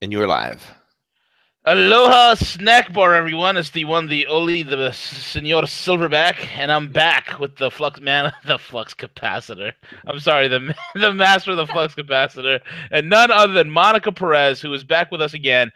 And you're live. Aloha snack bar, everyone. It's the one, the only, the Senor Silverback, and I'm back with the flux man, the flux capacitor. I'm sorry, the the master of the flux capacitor, and none other than Monica Perez, who is back with us again,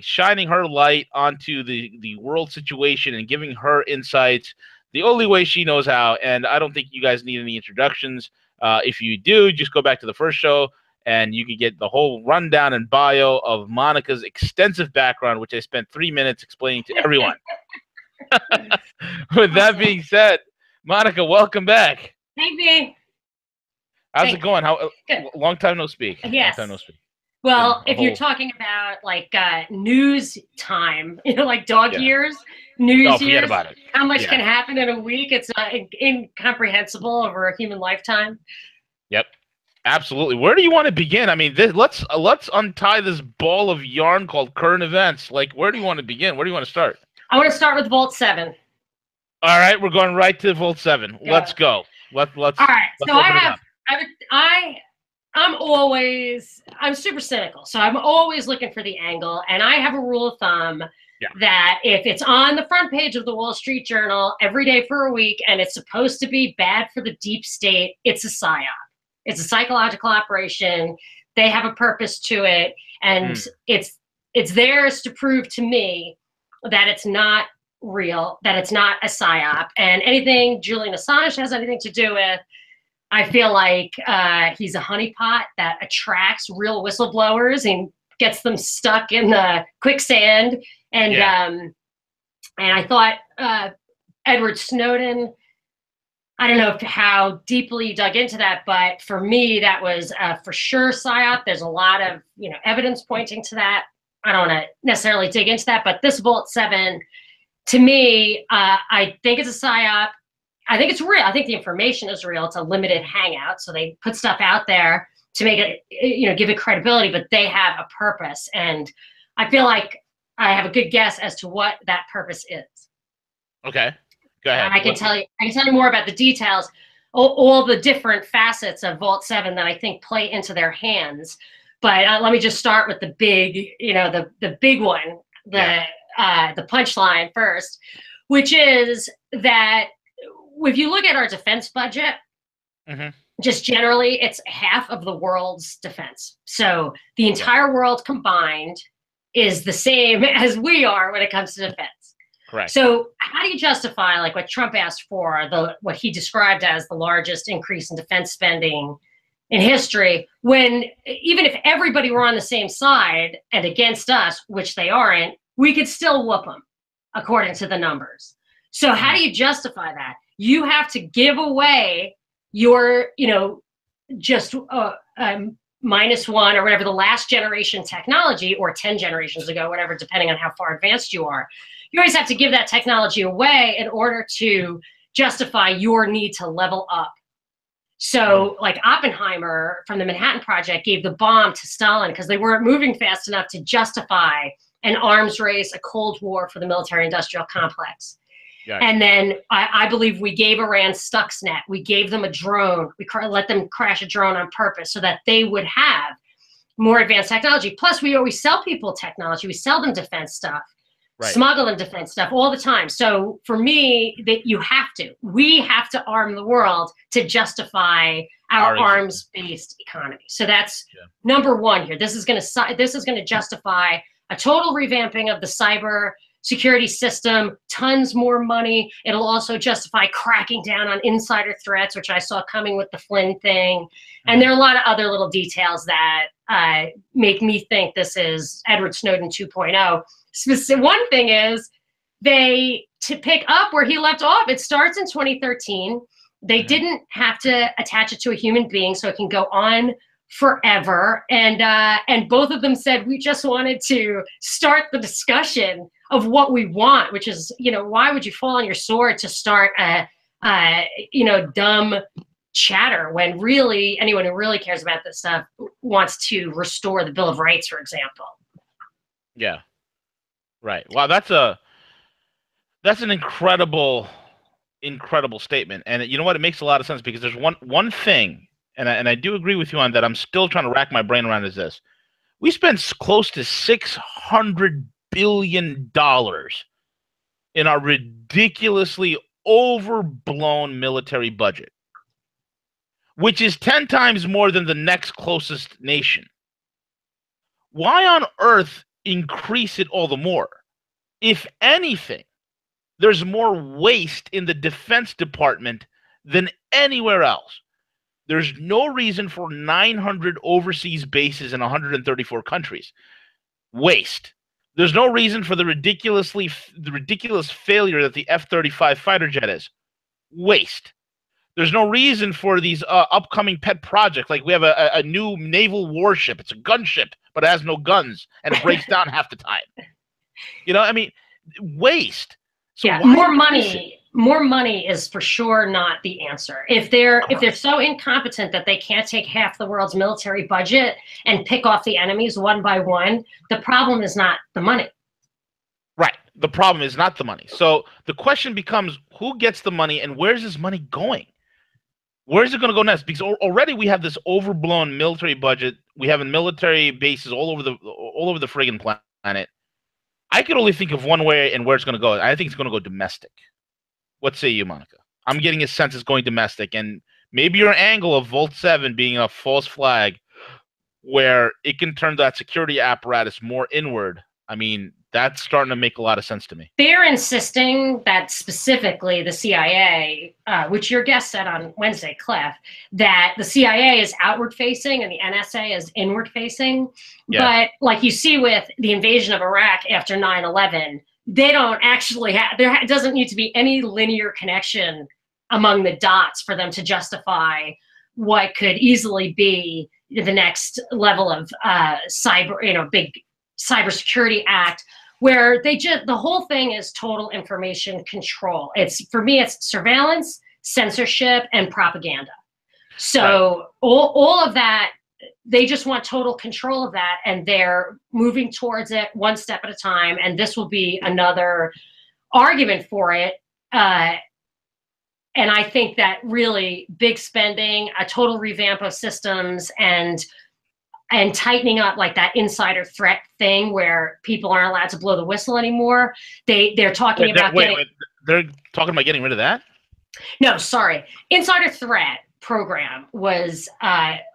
shining her light onto the world situation and giving her insights the only way she knows how. And I don't think you guys need any introductions. If you do, just go back to the first show and you can get the whole rundown and bio of Monica's extensive background, which I spent 3 minutes explaining to everyone. With that Awesome. being said, Monica, welcome back. Hey, B. How's it Thanks. going? How Good. long time no speak? Long time no Yes. speak. Been Well, a if you're whole talking about like news time, like dog yeah. years, Oh, news forget years, about it. how much Yeah. can happen in a week? It's incomprehensible over a human lifetime. Yep. Absolutely. Where do you want to begin? I mean, let's untie this ball of yarn called current events. Like, where do you want to begin? Where do you want to start? I want to start with Volt 7. All right, we're going right to Volt 7. Go. Let's go. All right. Let's So I open it have, up. I'm super cynical. So I'm always looking for the angle. And I have a rule of thumb Yeah. that if it's on the front page of the Wall Street Journal every day for a week and it's supposed to be bad for the deep state, it's a psyop. It's a psychological operation. They have a purpose to it. And it's theirs to prove to me that it's not real, that it's not a psyop. And anything Julian Assange has anything to do with, I feel like he's a honeypot that attracts real whistleblowers and gets them stuck in the quicksand. And and I thought Edward Snowden. I don't know how deeply you dug into that, but for me, that was for sure psyop. There's a lot of evidence pointing to that. I don't want to necessarily dig into that, but this Volt 7, to me, I think it's a psyop. I think it's real. I think the information is real. It's a limited hangout. So they put stuff out there to make it, give it credibility, but they have a purpose. And I feel like I have a good guess as to what that purpose is. Okay. Go ahead. And I can tell you more about the details, all the different facets of Vault 7 that I think play into their hands. But let me just start with the big, the big one, the punchline first, which is that if you look at our defense budget, just generally, it's half of the world's defense. So the entire world combined is the same as we are when it comes to defense. Correct. So how do you justify like what Trump asked for, what he described as the largest increase in defense spending in history, when even if everybody were on the same side and against us, which they aren't, we could still whoop them according to the numbers. So how do you justify that? You have to give away your, just minus one or whatever the last generation technology, or 10 generations ago, whatever, depending on how far advanced you are. You always have to give that technology away in order to justify your need to level up. So like Oppenheimer from the Manhattan Project gave the bomb to Stalin because they weren't moving fast enough to justify an arms race, a Cold War for the military-industrial complex. And then I believe we gave Iran Stuxnet. We gave them a drone. We let them crash a drone on purpose so that they would have more advanced technology. Plus, we always sell people technology. We sell them defense stuff, smuggle them defense stuff all the time. So for me, that we have to arm the world to justify our arms-based economy. So that's number one here. This is going to justify a total revamping of the cyber security system, tons more money. It'll also justify cracking down on insider threats, which I saw coming with the Flynn thing. And there are a lot of other little details that make me think this is Edward Snowden 2.0. One thing is to pick up where he left off, it starts in 2013. They didn't have to attach it to a human being, so it can go on forever. And both of them said, we just wanted to start the discussion of what we want, which is, why would you fall on your sword to start a dumb chatter when really anyone who really cares about this stuff wants to restore the Bill of Rights, for example. Yeah. Right. Wow, that's an incredible statement. And you know what? It makes a lot of sense because there's one thing, and I do agree with you on that. I'm still trying to rack my brain around is this. We spend close to $600 billion in our ridiculously overblown military budget, which is 10 times more than the next closest nation. Why on earth increase it all the more? If anything, there's more waste in the Defense Department than anywhere else. There's no reason for 900 overseas bases in 134 countries. Waste. There's no reason for the ridiculous failure that the F-35 fighter jet is. Waste. There's no reason for these upcoming pet projects. Like we have a new naval warship. It's a gunship, but it has no guns, and it breaks down half the time. You know, I mean, waste. So yeah, more money is for sure not the answer. If they're so incompetent that they can't take half the world's military budget and pick off the enemies one by one, the problem is not the money. Right. The problem is not the money. So the question becomes, who gets the money and where's this money going? Where's it going to go next? Because already we have this overblown military budget. We have military bases all over the friggin' planet. I could only think of one way and where it's going to go. I think it's going to go domestic. What say you, Monica? I'm getting a sense it's going domestic, and maybe your angle of Volt 7 being a false flag where it can turn that security apparatus more inward. I mean, that's starting to make a lot of sense to me. They're insisting that specifically the CIA, which your guest said on Wednesday, Cliff, that the CIA is outward facing and the NSA is inward facing. Yeah. But like you see with the invasion of Iraq after 9/11, they don't actually have, there doesn't need to be any linear connection among the dots for them to justify what could easily be the next level of big cybersecurity act, where the whole thing is total information control. For me, it's surveillance, censorship, and propaganda. So right. all of that, they just want total control of that, and they're moving towards it one step at a time. And this will be another argument for it. And I think that really big spending, a total revamp of systems, and tightening up like that insider threat thing where people aren't allowed to blow the whistle anymore. They're talking about they're talking about getting rid of that? No, sorry. Insider threat program was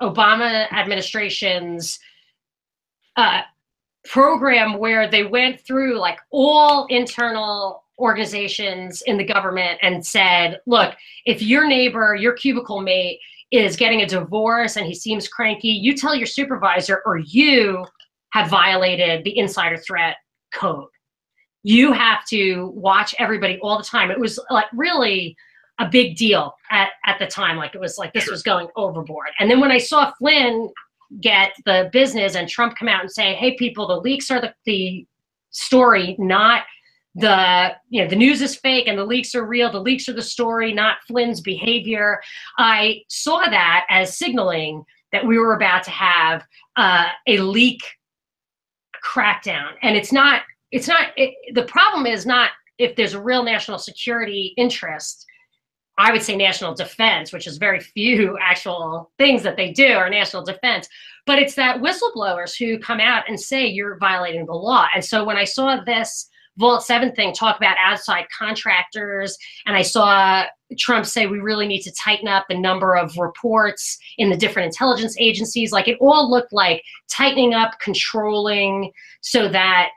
Obama administration's program where they went through like all internal organizations in the government and said, look, if your neighbor, your cubicle mate is getting a divorce and he seems cranky, you tell your supervisor or you have violated the insider threat code. You have to watch everybody all the time. It was like really a big deal at the time. Like it was like this was going overboard. And then when I saw Flynn get the business and Trump come out and say, hey, people, the leaks are the story, not the news is fake and the leaks are real. The leaks are the story, not Flynn's behavior. I saw that as signaling that we were about to have a leak crackdown. And the problem is not if there's a real national security interest. I would say national defense, which is very few actual things that they do are national defense, but it's that whistleblowers who come out and say you're violating the law. And so when I saw this Vault 7 thing talk about outside contractors, and I saw Trump say we really need to tighten up the number of reports in the different intelligence agencies, like it all looked like tightening up, controlling, so that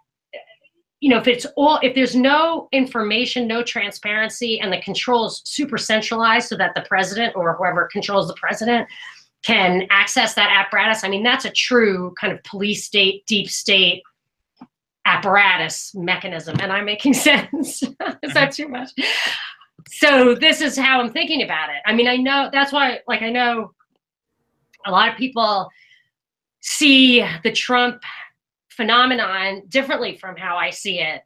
if there's no information, no transparency, and the control's super centralized so that the president or whoever controls the president can access that apparatus, I mean, that's a true kind of police state, deep state apparatus mechanism. And I'm making sense. Is that too much? So this is how I'm thinking about it. I mean, I know that's why, like, I know a lot of people see the Trump phenomenon differently from how I see it.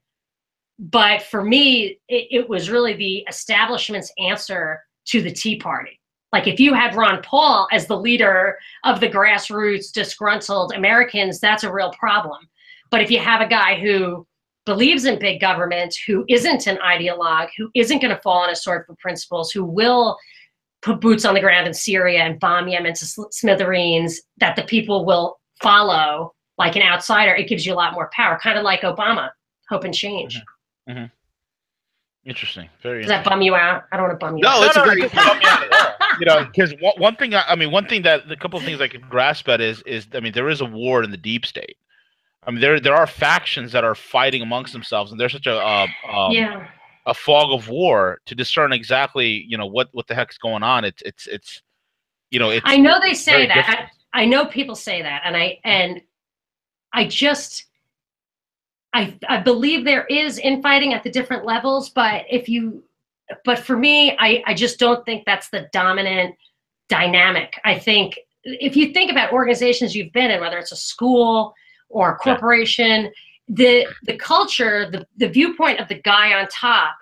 But for me, it was really the establishment's answer to the Tea Party. Like if you had Ron Paul as the leader of the grassroots disgruntled Americans, that's a real problem. But if you have a guy who believes in big government, who isn't an ideologue, who isn't going to fall on a sword for principles, who will put boots on the ground in Syria and bomb Yemen to smithereens, that the people will follow, like an outsider, it gives you a lot more power, kind of like Obama, hope and change. Mm-hmm. Mm-hmm. Interesting. Very Does that interesting. bum you out? I don't want to bum you No, out. it's a good It doesn't bum me out at all. You know, because one thing, I mean, one thing that the couple of things I can grasp at is I mean, there is a war in the deep state. I mean, there are factions that are fighting amongst themselves, and there's such Yeah. a fog of war to discern exactly, you know, what the heck's going on. It's you know, I know they it's say very that. difficult. I know people say that, and I just I believe there is infighting at the different levels, but for me, I just don't think that's the dominant dynamic. I think if you think about organizations you've been in, whether it's a school or a Yeah. corporation, the culture, the viewpoint of the guy on top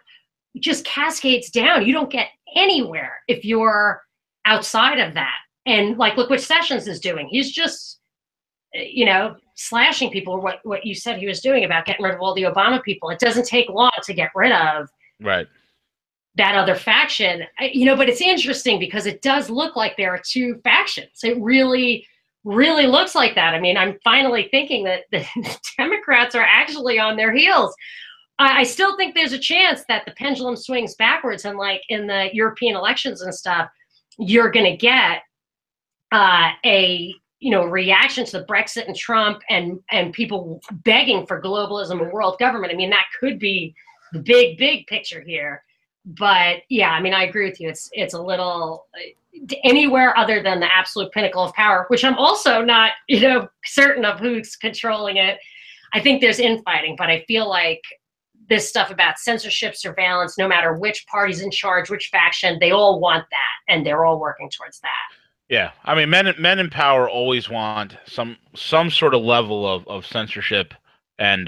just cascades down. You don't get anywhere if you're outside of that. And like, look what Sessions is doing. He's just, slashing people. What you said he was doing about getting rid of all the Obama people. It doesn't take long to get rid of Right. that other faction. But it's interesting because it does look like there are two factions. It really, really looks like that. I mean, I'm finally thinking that the Democrats are actually on their heels. I still think there's a chance that the pendulum swings backwards, and like in the European elections and stuff, you're going to get a reaction to the Brexit and Trump and people begging for globalism and world government. I mean, that could be the big picture here. But yeah, I mean, I agree with you. It's a little anywhere other than the absolute pinnacle of power, which I'm also not, certain of who's controlling it. I think there's infighting, but I feel like this stuff about censorship, surveillance, no matter which party's in charge, which faction, they all want that, and they're all working towards that. Yeah, I mean, men in power always want some sort of level of censorship and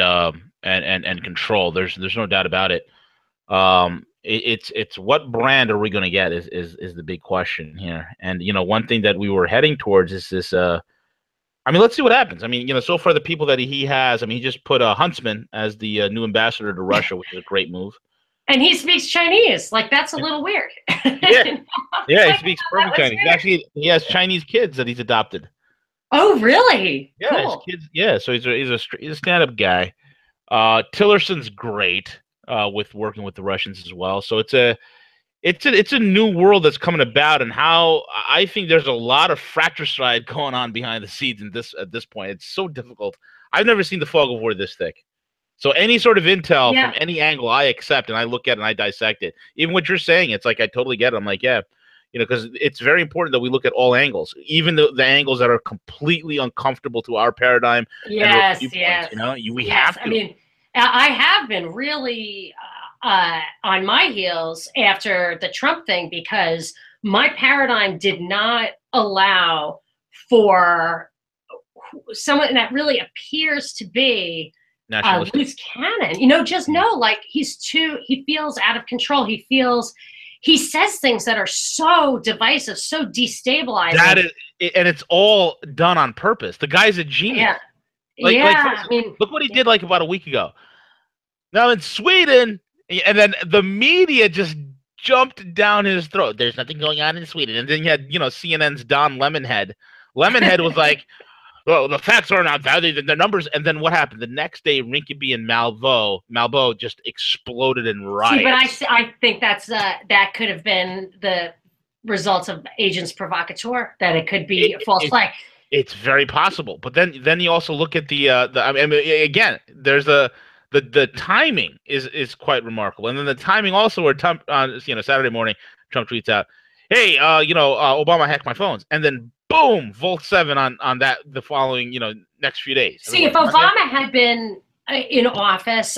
control. There's no doubt about it. It's what brand are we going to get is the big question here. And one thing that we were heading towards is this. I mean, let's see what happens. I mean, so far the people that he has. I mean, he just put Huntsman as the new ambassador to Russia, which is a great move. And he speaks Chinese. Like, that's a little weird. Yeah, yeah, he speaks perfect Chinese. He has Chinese kids that he's adopted. Oh, really? Yeah, Cool. his kids. Yeah, so he's a stand-up guy. Tillerson's great with working with the Russians as well. So it's a new world that's coming about, and how I think there's a lot of fratricide going on behind the scenes at this point. It's so difficult. I've never seen the fog of war this thick. So any sort of intel from any angle, I accept, and I look at it and I dissect it. Even what you're saying, it's like I totally get it. I'm like, yeah, because it's very important that we look at all angles, even the angles that are completely uncomfortable to our paradigm. Yes, and yes. We have to. I mean, I have been really on my heels after the Trump thing, because my paradigm did not allow for someone that really appears to be loose cannon. Just know, like, he feels out of control. He says things that are so divisive, so destabilizing. That is, and it's all done on purpose. The guy's a genius. Yeah. I mean, look what he did like about a week ago. Now in Sweden, and then the media just jumped down his throat. There's nothing going on in Sweden. And then you had, CNN's Don Lemonhead. Lemonhead was like, well, the facts are not valid, the numbers. And then what happened? The next day, Rinkeby and Malbo just exploded in riots. See, but I think that could have been the results of agents provocateur, that it could be a false flag. It's very possible. But then you also look at I mean, again, there's the timing is quite remarkable. And then the timing also, where on Saturday morning, Trump tweets out, hey, Obama hacked my phones. And then boom, Volt 7 on that the following, next few days. See, if Obama had been in office,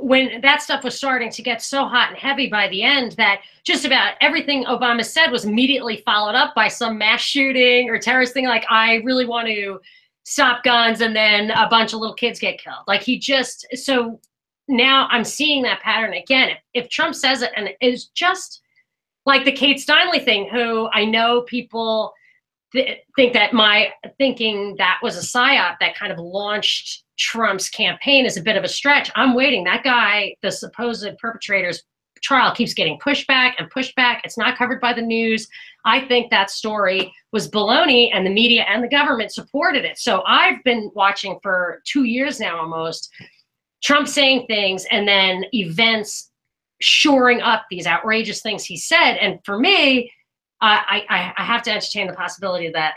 when that stuff was starting to get so hot and heavy by the end, that just about everything Obama said was immediately followed up by some mass shooting or terrorist thing. Like, I really want to stop guns, and then a bunch of little kids get killed. Like, so now I'm seeing that pattern again. If Trump says it, and it's just like the Kate Steinle thing, who I know people think that my thinking that was a psyop that kind of launched Trump's campaign is a bit of a stretch. I'm waiting. That guy, the supposed perpetrator's trial keeps getting pushed back and pushed back. It's not covered by the news. I think that story was baloney, and the media and the government supported it. So I've been watching for 2 years now almost, Trump saying things and then events shoring up these outrageous things he said. And for me, I have to entertain the possibility that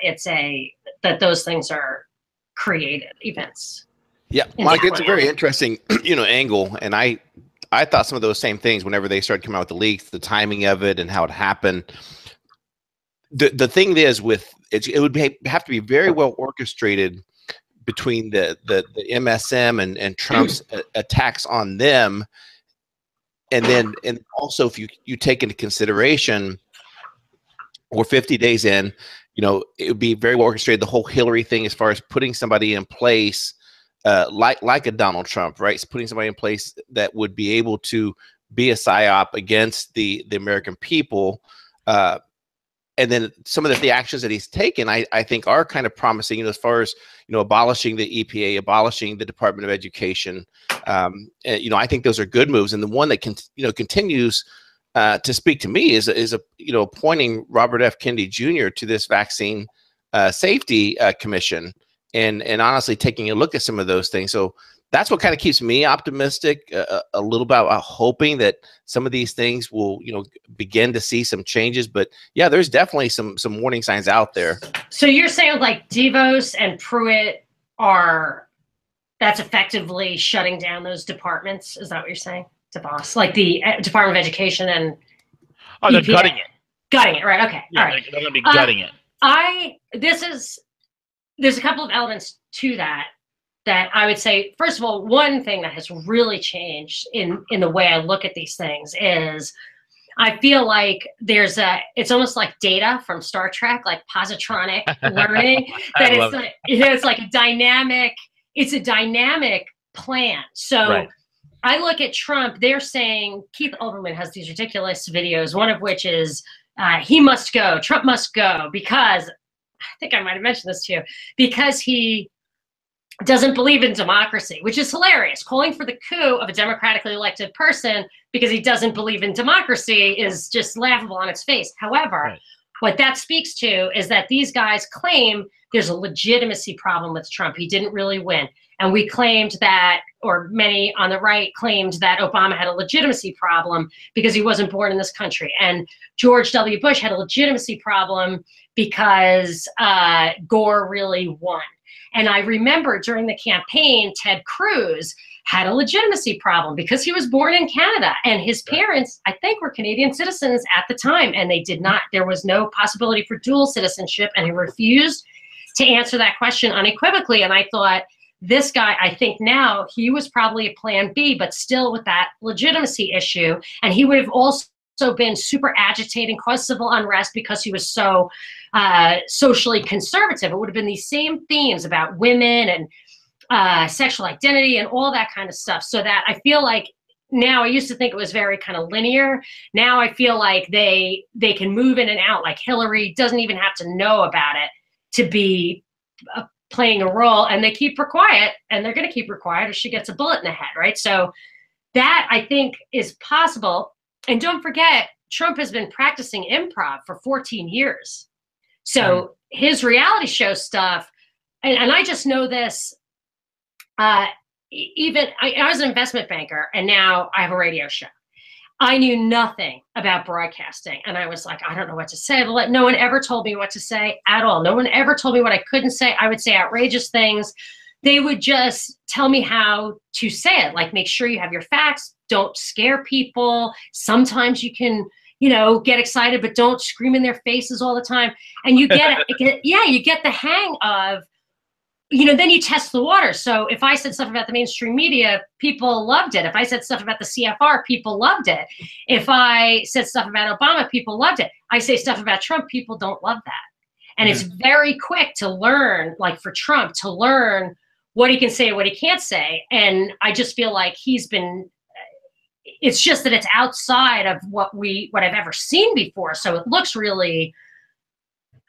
that those things are created events. Yeah, Mike, it's a very interesting, angle. And I thought some of those same things whenever they started coming out with the leaks, the timing of it and how it happened. The thing is it would have to be very well orchestrated between the MSM and Trump's attacks on them. And also if you take into consideration, we're 50 days in, it would be very well orchestrated, the whole Hillary thing, as far as putting somebody in place like a Donald Trump, right? So putting somebody in place that would be able to be a psyop against the American people. And then some of the actions that he's taken, I think, are kind of promising, as far as, abolishing the EPA, abolishing the Department of Education. I think those are good moves. And the one that continues to speak to me is appointing Robert F. Kennedy Jr. to this vaccine safety commission, and honestly taking a look at some of those things. So that's what kind of keeps me optimistic a little bit, hoping that some of these things will, begin to see some changes. But yeah, there's definitely some warning signs out there. So you're saying like DeVos and Pruitt that's effectively shutting down those departments? Is that what you're saying? DeVos, like the Department of Education and they're EPA. gutting it. Gutting it, right? Okay, yeah, all right. They're going to be gutting it. There's a couple of elements to that I would say. First of all, one thing that has really changed in the way I look at these things is I feel like it's almost like Data from Star Trek, like positronic learning. It's like a dynamic plan. So. Right. I look at Trump, they're saying, Keith Olbermann has these ridiculous videos, one of which is he must go, Trump must go, because, I think I might have mentioned this to you, because he doesn't believe in democracy, which is hilarious. Calling for the coup of a democratically elected person because he doesn't believe in democracy is just laughable on its face. However, right. What that speaks to is that these guys claim there's a legitimacy problem with Trump. He didn't really win. And we claimed that, or many on the right claimed that Obama had a legitimacy problem because he wasn't born in this country. And George W. Bush had a legitimacy problem because Gore really won. And I remember during the campaign, Ted Cruz had a legitimacy problem because he was born in Canada, and his parents, I think, were Canadian citizens at the time, and there was no possibility for dual citizenship, and he refused to answer that question unequivocally. And I thought, this guy, I think now, he was probably a plan B, but still with that legitimacy issue, and he would have also been super agitating, caused civil unrest because he was so socially conservative. It would have been these same themes about women and sexual identity and all that kind of stuff. So that I feel like now, I used to think it was very kind of linear. Now I feel like they can move in and out. Like Hillary doesn't even have to know about it to be playing a role, and they keep her quiet, and they're going to keep her quiet or she gets a bullet in the head, right? So that, I think, is possible. And don't forget, Trump has been practicing improv for 14 years. So his reality show stuff, and I just know this, I was an investment banker, and now I have a radio show. I knew nothing about broadcasting, and I was like, I don't know what to say. But no one ever told me what to say at all. No one ever told me what I couldn't say. I would say outrageous things. They would just tell me how to say it, like make sure you have your facts, don't scare people. Sometimes you can, get excited, but don't scream in their faces all the time. And you get you get the hang of, then you test the water. So if I said stuff about the mainstream media, people loved it. If I said stuff about the CFR, people loved it. If I said stuff about Obama, people loved it. I say stuff about Trump, people don't love that. And it's very quick to learn, like for Trump, to learn what he can say, what he can't say. And I just feel like it's just that it's outside of what I've ever seen before. So it looks really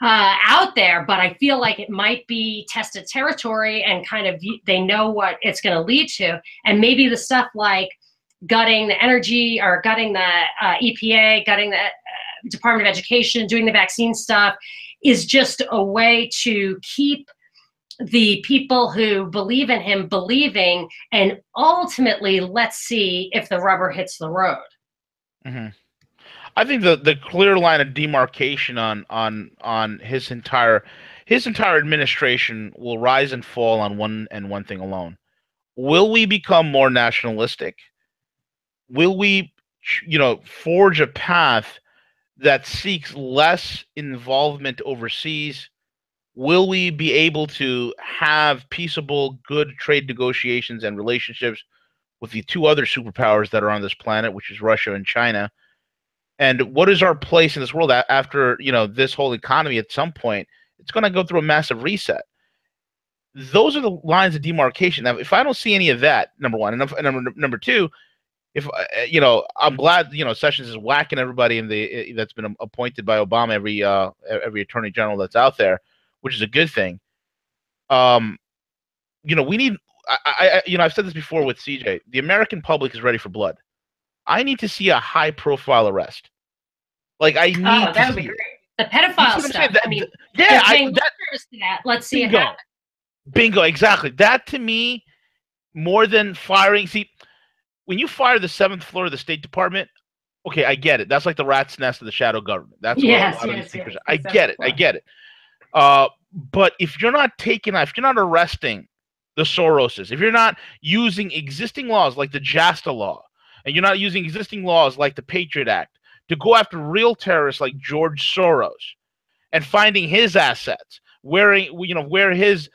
out there, but I feel like it might be tested territory, and kind of they know what it's going to lead to. And maybe the stuff like gutting the energy or gutting the EPA, gutting the Department of Education, doing the vaccine stuff is just a way to keep the people who believe in him believing, and ultimately let's see if the rubber hits the road. Mm-hmm. I think the clear line of demarcation on his entire administration will rise and fall on one thing alone. Will we become more nationalistic? Will we, forge a path that seeks less involvement overseas? Will we be able to have peaceable, good trade negotiations and relationships with the two other superpowers that are on this planet, which is Russia and China? And what is our place in this world after, this whole economy at some point? It's going to go through a massive reset. Those are the lines of demarcation. Now, if I don't see any of that, number one, and number two, if I'm glad Sessions is whacking everybody that's been appointed by Obama, every attorney general that's out there, which is a good thing. We need. I've said this before with CJ. The American public is ready for blood. I need to see a high-profile arrest. Like I need. Oh, that would be great. The pedophile stuff. Let's see it happen. Bingo, exactly. That to me, more than firing. See, when you fire the 7th floor of the State Department, okay, I get it. That's like the rat's nest of the shadow government. That's what a lot of these thinkers. I get it. But if you're not arresting the Soroses, if you're not using existing laws like the JASTA law, and you're not using existing laws like the Patriot Act to go after real terrorists like George Soros and finding his assets, where his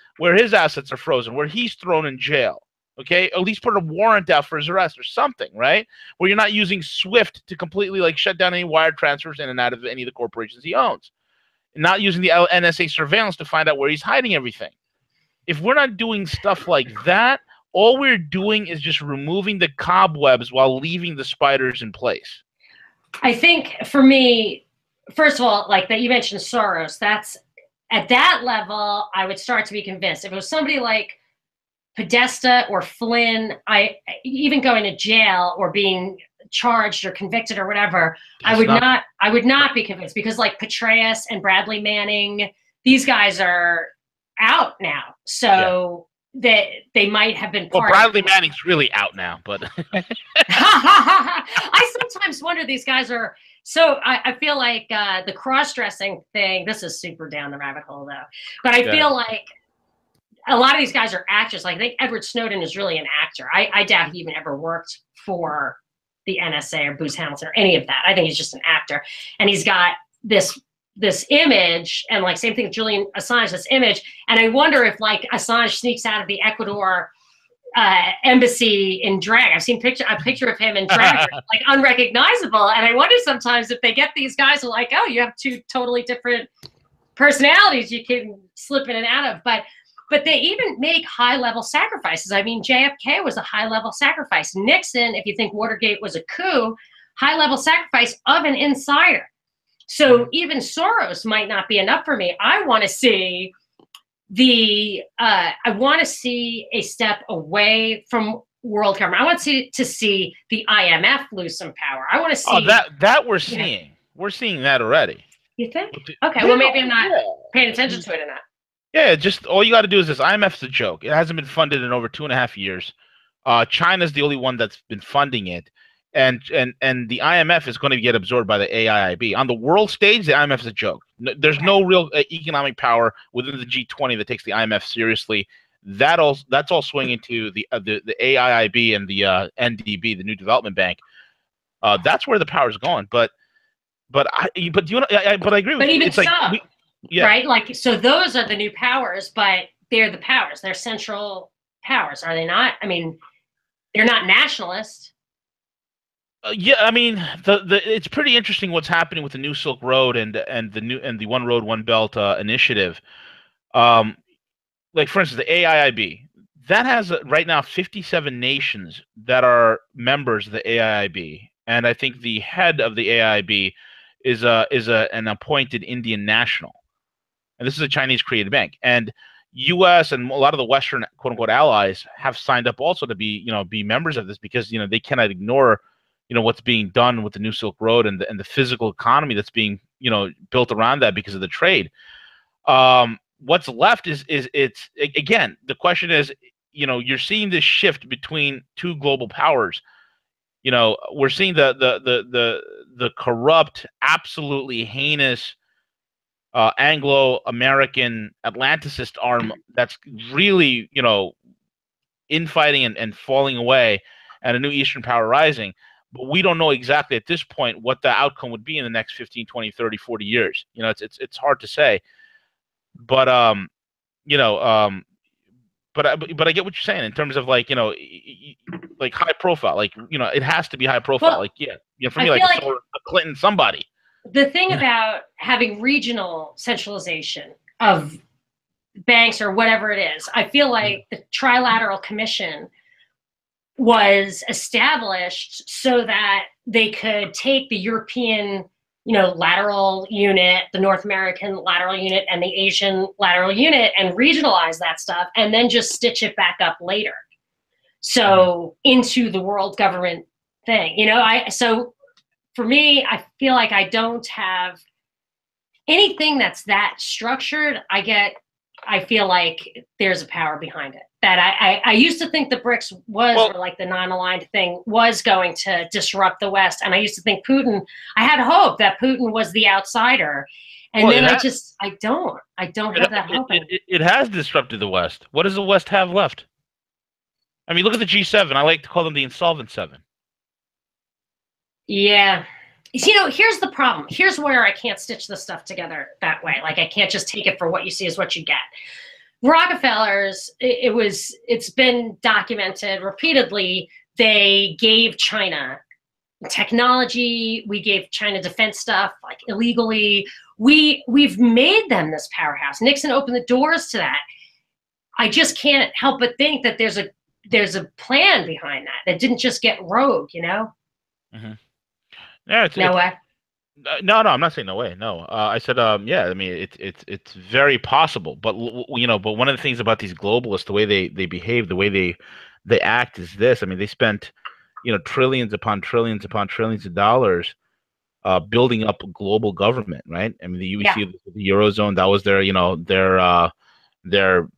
assets are frozen, where he's thrown in jail, okay? At least put a warrant out for his arrest or something, right? Where you're not using SWIFT to completely shut down any wire transfers in and out of any of the corporations he owns. Not using the NSA surveillance to find out where he's hiding everything. If we're not doing stuff like that, all we're doing is just removing the cobwebs while leaving the spiders in place. I think for me, first of all, like that you mentioned Soros, that's at that level, I would start to be convinced. If it was somebody like Podesta or Flynn, even going to jail or being charged or convicted or whatever, I would not be convinced, because like Petraeus and Bradley Manning, these guys are out now. So they might have been part Bradley Manning's really out now, but I sometimes wonder, these guys are so I feel like the cross-dressing thing, this is super down the rabbit hole though, but I feel like a lot of these guys are actors. Like I think Edward Snowden is really an actor. I doubt he even ever worked for the NSA or Booz Hamilton or any of that. I think he's just an actor, and he's got this image, and like same thing with Julian Assange, this image. And I wonder if like Assange sneaks out of the Ecuador embassy in drag. I've seen a picture of him in drag, like unrecognizable. And I wonder sometimes if they get these guys who are like, oh, you have two totally different personalities you can slip in and out of. But they even make high-level sacrifices. I mean, JFK was a high-level sacrifice. Nixon, if you think Watergate was a coup, high-level sacrifice of an insider. So even Soros might not be enough for me. I want to see a step away from world government. I want to see the IMF lose some power. I want to see that we're seeing. Yeah. We're seeing that already. You think? Okay, well maybe I'm not paying attention to it enough. Yeah, just all you got to do is this. IMF's a joke. It hasn't been funded in over 2.5 years. China's the only one that's been funding it. And the IMF is going to get absorbed by the AIIB. On the world stage, the IMF is a joke. There's no real economic power within the G20 that takes the IMF seriously. That's all swinging to the AIIB and the NDB, the New Development Bank. That's where the power is going. But I agree with you. Even it's so, like right? Like, so those are the new powers, but they're the powers. They're central powers, are they not? I mean, they're not nationalists. Yeah, I mean, it's pretty interesting what's happening with the New Silk Road and the One Road One Belt initiative. Like for instance, the AIIB that has right now 57 nations that are members of the AIIB, and I think the head of the AIIB is an appointed Indian national, and this is a Chinese created bank. And U.S. and a lot of the Western quote unquote allies have signed up also to be, be members of this, because, they cannot ignore, what's being done with the New Silk Road and the physical economy that's being, built around that because of the trade. What's left is it's, again, the question is, you're seeing this shift between two global powers. We're seeing the corrupt, absolutely heinous Anglo-American Atlanticist arm that's really, infighting and falling away, and a new Eastern power rising. But we don't know exactly at this point what the outcome would be in the next 15, 20, 30, 40 years. It's hard to say. But but I get what you're saying in terms of like high profile, it has to be high profile. Well, for me, like a Clinton, somebody. The thing about having regional centralization of banks or whatever it is, I feel like the Trilateral Commission was established so that they could take the European, lateral unit, the North American lateral unit, and the Asian lateral unit, and regionalize that stuff, and then just stitch it back up later. So into the world government thing, so for me, I feel like I don't have anything that's that structured. I feel like there's a power behind it. That I used to think the BRICS or like the non-aligned thing was going to disrupt the West. And I used to think Putin, I had hope that Putin was the outsider. And then I don't have that hope. It has disrupted the West. What does the West have left? I mean, look at the G7. I like to call them the insolvent seven. Yeah. Here's the problem. Here's where I can't stitch the stuff together that way. Like, I can't just take it for what you see is what you get. Rockefellers, it's been documented repeatedly. They gave China technology. We gave China defense stuff, like, illegally. We've made them this powerhouse. Nixon opened the doors to that. I just can't help but think that there's a plan behind that. It didn't just get rogue, Mm-hmm. Yeah, no way. No, I'm not saying no way. No, I said, yeah. I mean, it's very possible. But but one of the things about these globalists, the way they behave, the way they act, is this. I mean, they spent, trillions upon trillions upon trillions of dollars, building up global government, right? I mean, you see the Eurozone, that was their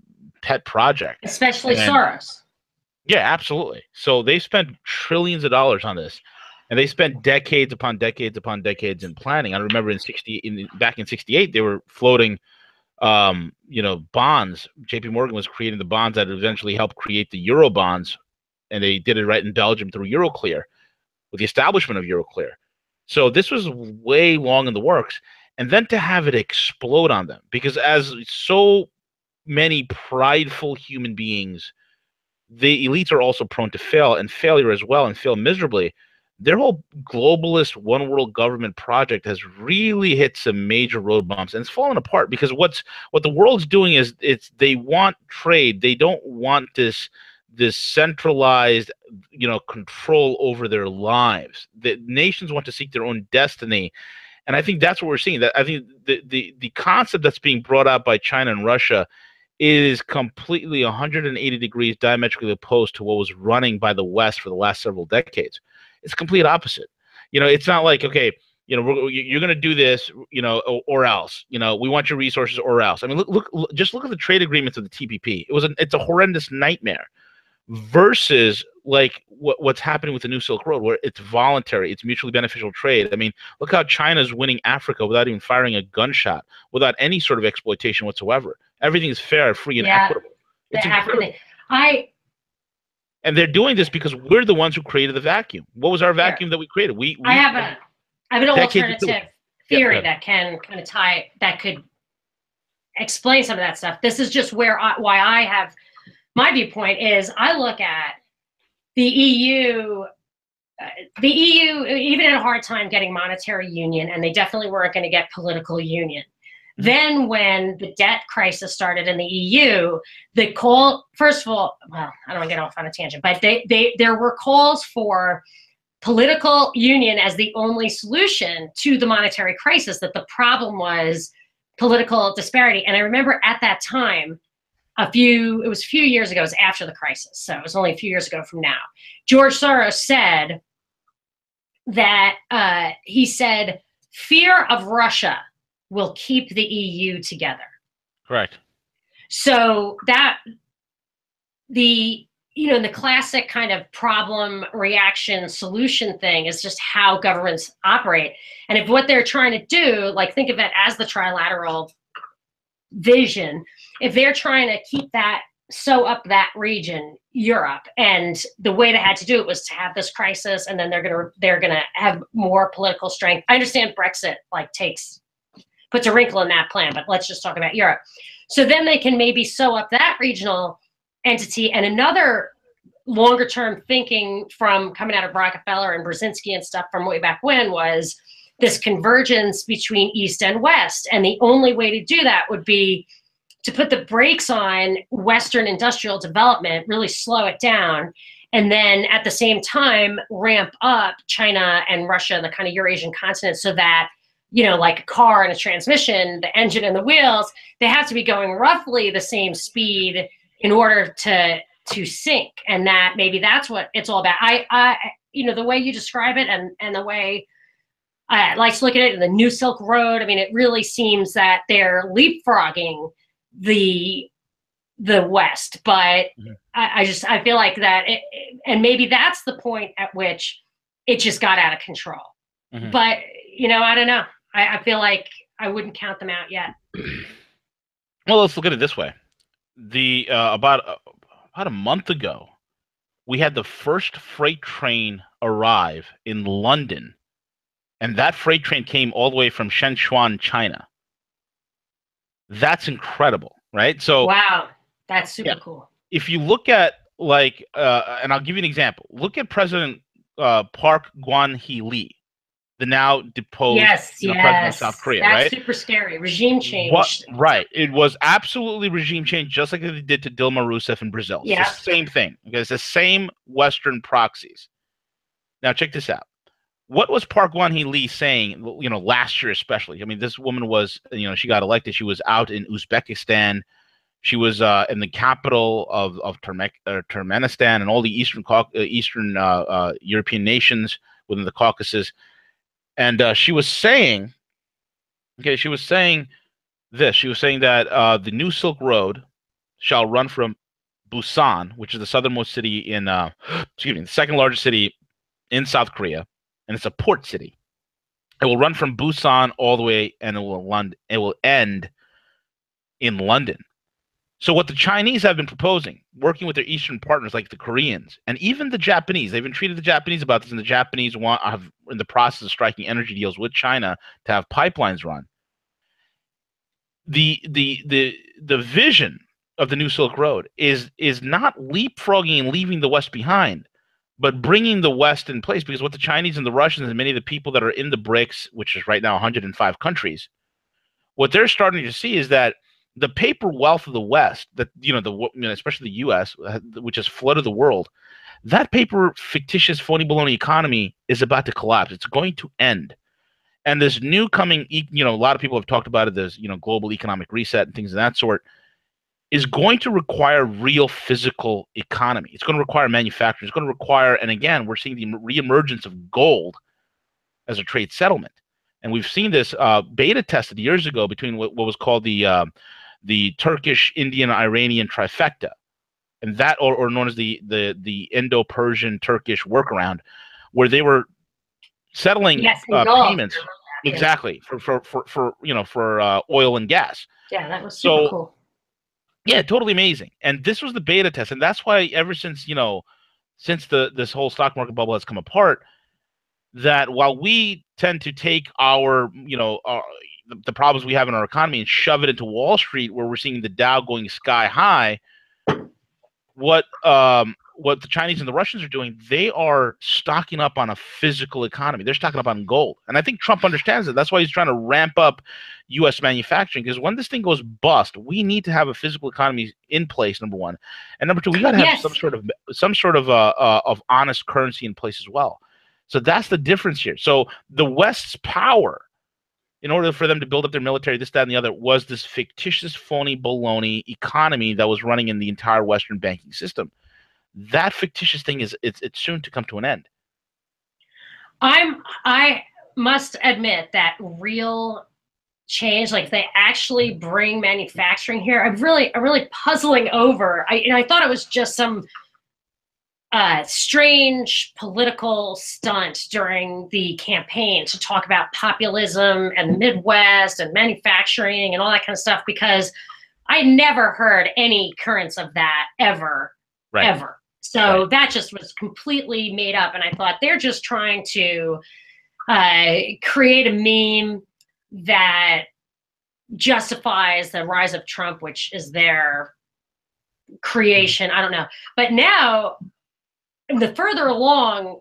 pet project, especially Soros. Yeah, absolutely. So they spent trillions of dollars on this. And they spent decades upon decades upon decades in planning. I remember back in '68, they were floating, bonds. J.P. Morgan was creating the bonds that eventually helped create the Euro bonds, and they did it right in Belgium through Euroclear, with the establishment of Euroclear. So this was way long in the works, and then to have it explode on them, because as so many prideful human beings, the elites are also prone to fail, and failure as well, and fail miserably. Their whole globalist one world government project has really hit some major road bumps, and it's fallen apart, because what the world's doing is they want trade. They don't want this centralized, control over their lives. The nations want to seek their own destiny. And I think that's what we're seeing. That I think the concept that's being brought out by China and Russia is completely 180 degrees diametrically opposed to what was running by the West for the last several decades. It's complete opposite. It's not like, okay, you're going to do this, or else, we want your resources or else. I mean, just look at the trade agreements of the TPP. It's a horrendous nightmare versus like what's happening with the New Silk Road, where it's voluntary, it's mutually beneficial trade. I mean, look how China's winning Africa without even firing a gunshot, without any sort of exploitation whatsoever. Everything is fair, free, and equitable. It's incredible. And they're doing this because we're the ones who created the vacuum. What was our vacuum that we created? I have an alternative theory that can kind of that could explain some of that stuff. This is just why I have my viewpoint is I look at the EU. The EU, even had a hard time getting monetary union, and they definitely weren't going to get political union. Then when the debt crisis started in the EU, first of all, well, I don't want to get off on a tangent, but there were calls for political union as the only solution to the monetary crisis, that the problem was political disparity. And I remember at that time, it was a few years ago, it was after the crisis, so it was only a few years ago from now. George Soros said that he said fear of Russia will keep the EU together. Correct. So that the classic kind of problem, reaction, solution thing is just how governments operate. And if what they're trying to do, like think of it as the trilateral vision, if they're trying to keep that sew up that region, Europe, and the way they had to do it was to have this crisis, and then they're gonna have more political strength. I understand Brexit puts a wrinkle in that plan, but let's just talk about Europe. So then they can maybe sew up that regional entity. And another longer term thinking from coming out of Rockefeller and Brzezinski and stuff from way back when was this convergence between East and West. And the only way to do that would be to put the brakes on Western industrial development, really slow it down, and then at the same time ramp up China and Russia, the kind of Eurasian continent, so that, like a car and a transmission, the engine and the wheels, they have to be going roughly the same speed in order to sync. And that maybe that's what it's all about. I the way you describe it and the way I like to look at it, the New Silk Road, I mean, it really seems that they're leapfrogging the West, but I feel like that and maybe that's the point at which it just got out of control. But I don't know, I feel like I wouldn't count them out yet. Well, let's look at it this way. About a month ago, we had the first freight train arrive in London, and that freight train came all the way from Shenzhen, China. That's incredible, right? So wow, that's super cool. If you look at and I'll give you an example. Look at President Park Geun-hye Lee, the now deposed president of South Korea. That's right? Super scary. Regime change. Right. It was absolutely regime change, just like they did to Dilma Rousseff in Brazil. Yeah. It's the same thing. Okay? It's the same Western proxies. Now, check this out. What was Park Geun-hye Lee saying, last year especially? I mean, this woman was, she got elected. She was out in Uzbekistan. She was in the capital of Turkmenistan and all the Eastern European nations within the Caucasus. And she was saying this. She was saying that the New Silk Road shall run from Busan, which is the southernmost city in, the second largest city in South Korea, and it's a port city. It will run from Busan all the way, and it will end in London. So what the Chinese have been proposing, working with their Eastern partners like the Koreans and even the Japanese, they've entreated the Japanese about this, and the Japanese have in the process of striking energy deals with China to have pipelines run. The vision of the New Silk Road is not leapfrogging and leaving the West behind, but bringing the West in place, because what the Chinese and the Russians and many of the people that are in the BRICS, which is right now 105 countries, what they're starting to see is that the paper wealth of the West, that especially the U.S., which has flooded the world, that paper fictitious phony baloney economy is about to collapse. It's going to end, and this new coming, a lot of people have talked about it. There's global economic reset and things of that sort, is going to require real physical economy. It's going to require manufacturing. It's going to require, and again, we're seeing the reemergence of gold as a trade settlement, and we've seen this beta tested years ago between what was called the Turkish, Indian, Iranian trifecta, and that, or known as the Indo-Persian Turkish workaround, where they were settling payments exactly for oil and gas. Yeah, that was super cool. Yeah, totally amazing. And this was the beta test, and that's why ever since this whole stock market bubble has come apart, that while we tend to take the problems we have in our economy and shove it into Wall Street, where we're seeing the Dow going sky high, what the Chinese and the Russians are doing, they are stocking up on a physical economy. They're stocking up on gold. And I think Trump understands it. That's why he's trying to ramp up U.S. manufacturing, because when this thing goes bust, we need to have a physical economy in place, number one. And number two, we got to have some sort of honest currency in place as well. So that's the difference here. So the West's power in order for them to build up their military, this, that, and the other, was this fictitious, phony, baloney economy that was running in the entire Western banking system. That fictitious thing it's soon to come to an end. I must admit that real change, like they actually bring manufacturing here, I'm really puzzling over. I thought it was just some strange political stunt during the campaign to talk about populism and the Midwest and manufacturing and all that kind of stuff, because I never heard any currents of that ever. So that just was completely made up. And I thought they're just trying to create a meme that justifies the rise of Trump, which is their creation. I don't know. But now, the further along,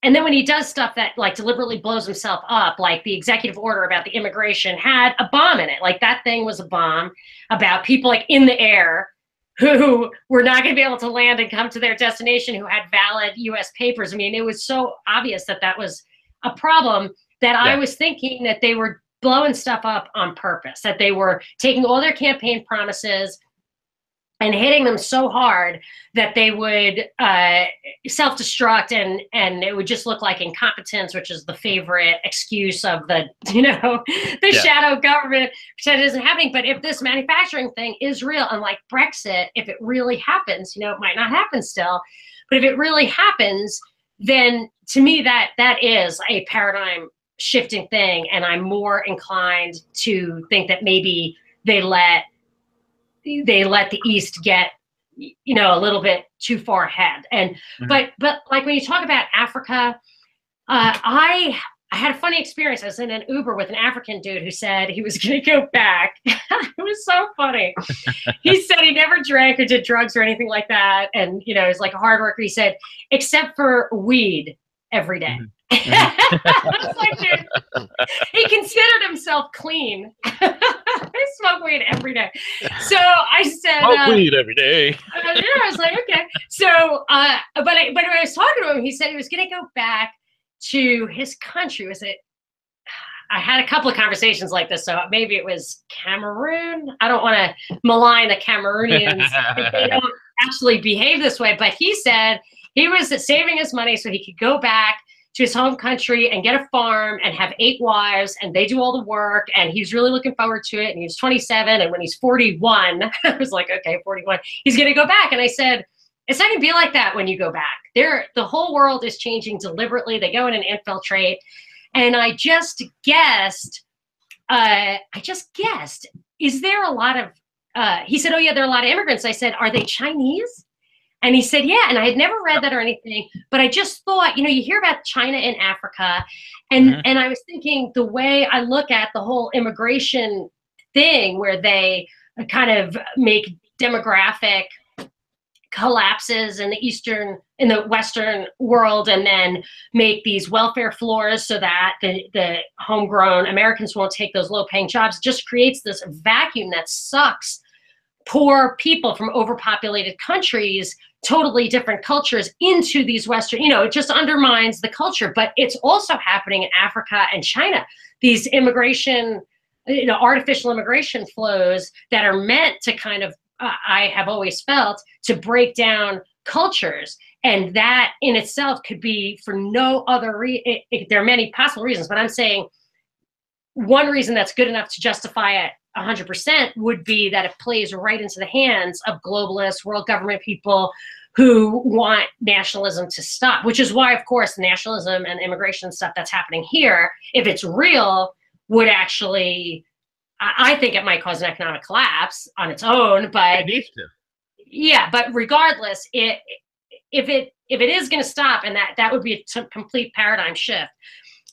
and then when he does stuff that like deliberately blows himself up, like the executive order about the immigration had a bomb in it. Like that thing was a bomb about people like in the air who were not going to be able to land and come to their destination, who had valid U.S. papers. I mean, it was so obvious that that was a problem that I was thinking that they were blowing stuff up on purpose, that they were taking all their campaign promises and hitting them so hard that they would self-destruct, and it would just look like incompetence, which is the favorite excuse of the, the shadow government, pretend it isn't happening. But if this manufacturing thing is real, and like Brexit, if it really happens, it might not happen still, but if it really happens, then to me that is a paradigm shifting thing, and I'm more inclined to think that maybe they let the East get, a little bit too far ahead. And but like when you talk about Africa, I had a funny experience. I was in an Uber with an African dude who said he was going to go back. It was so funny. He said he never drank or did drugs or anything like that, and he's like a hard worker. He said, except for weed every day. I was like, dude, he considered himself clean. I smoke weed every day. So I said, smoke weed every day. I was like, okay. So, but when I was talking to him, he said he was going to go back to his country. Was it? I had a couple of conversations like this, so maybe it was Cameroon. I don't want to malign the Cameroonians if they don't actually behave this way, but he said he was saving his money so he could go back to his home country and get a farm and have 8 wives, and they do all the work, and he's really looking forward to it. And he's 27, and when he's 41, I was like, okay, 41, he's going to go back. And I said, it's not going to be like that when you go back. The whole world is changing deliberately. They go in and infiltrate. And I just guessed, is there a lot of, he said, oh yeah, there are a lot of immigrants. I said, are they Chinese? And he said, yeah. And I had never read that or anything, but I just thought, you hear about China and Africa. And, and I was thinking the way I look at the whole immigration thing, where they kind of make demographic collapses in the Western world, and then make these welfare floors so that the homegrown Americans won't take those low paying jobs, just creates this vacuum that sucks poor people from overpopulated countries, totally different cultures, into these Western, it just undermines the culture. But it's also happening in Africa and China. These immigration, artificial immigration flows that are meant to kind of, I have always felt, to break down cultures. And that in itself could be for no other reason. There are many possible reasons, but I'm saying one reason that's good enough to justify it 100% would be that it plays right into the hands of globalists, world government people who want nationalism to stop, which is why, of course, nationalism and immigration stuff that's happening here, if it's real, would actually, I think it might cause an economic collapse on its own, but it needs to. Yeah, but regardless, if it is going to stop, and that would be a complete paradigm shift.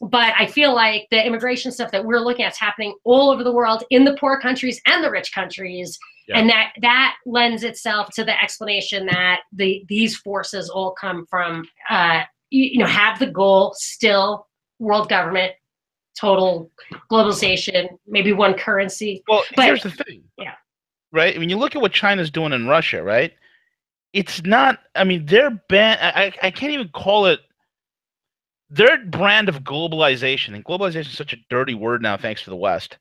But I feel like the immigration stuff that we're looking at is happening all over the world, in the poor countries and the rich countries. Yeah. And that lends itself to the explanation that these forces all come from, have the goal still world government, total globalization, maybe one currency. Well, but here's the thing. Yeah. Right? When you look at what China's doing in Russia, right? It's not, they're I can't even call it their brand of globalization, and globalization is such a dirty word now, thanks to the West,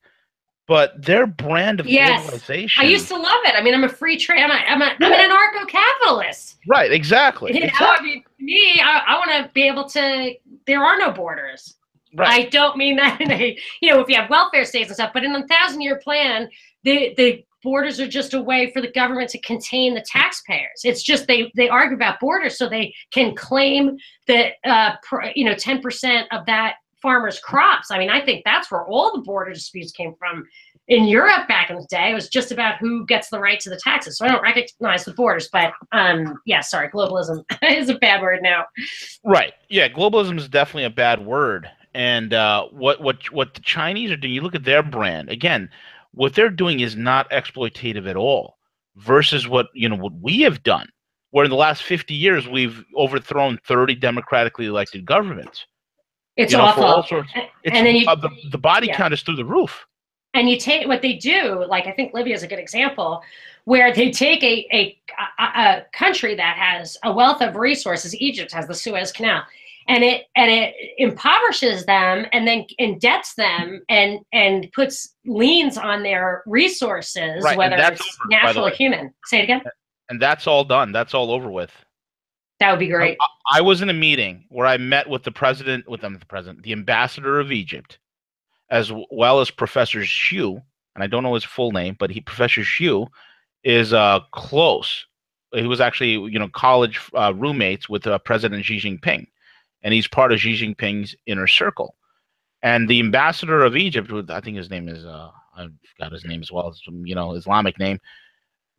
but their brand of globalization. I used to love it. I mean, I'm a free trade. I'm an anarcho-capitalist. Right, exactly. You know, I mean, to me, I want to be able to. There are no borders. Right. I don't mean that in a, you know, if you have welfare states and stuff, but in a 1,000-year plan, the borders are just a way for the government to contain the taxpayers. It's just they argue about borders so they can claim that 10% of that farmer's crops. I mean, I think that's where all the border disputes came from. In Europe back in the day, it was just about who gets the right to the taxes. So I don't recognize the borders, but sorry, globalism is a bad word now. Right. Yeah, globalism is definitely a bad word. And what the Chinese are doing, you look at their brand again. What they're doing is not exploitative at all, versus what we have done. Where in the last 50 years we've overthrown 30 democratically elected governments. It's awful. For all sorts. And then the body count is through the roof. And you take what they do, like I think Libya is a good example, where they take a country that has a wealth of resources. Egypt has the Suez Canal, and it impoverishes them and then indebts them and puts liens on their resources, right, whether it's natural or human. Say it again. And that's all done. That's all over with. That would be great. I was in a meeting where I met with the ambassador of Egypt, as well as Professor Xu, and I don't know his full name, but Professor Xu is close. He was actually, college roommates with President Xi Jinping, and he's part of Xi Jinping's inner circle. And the ambassador of Egypt, I think his name is, I forgot his name as well, Islamic name.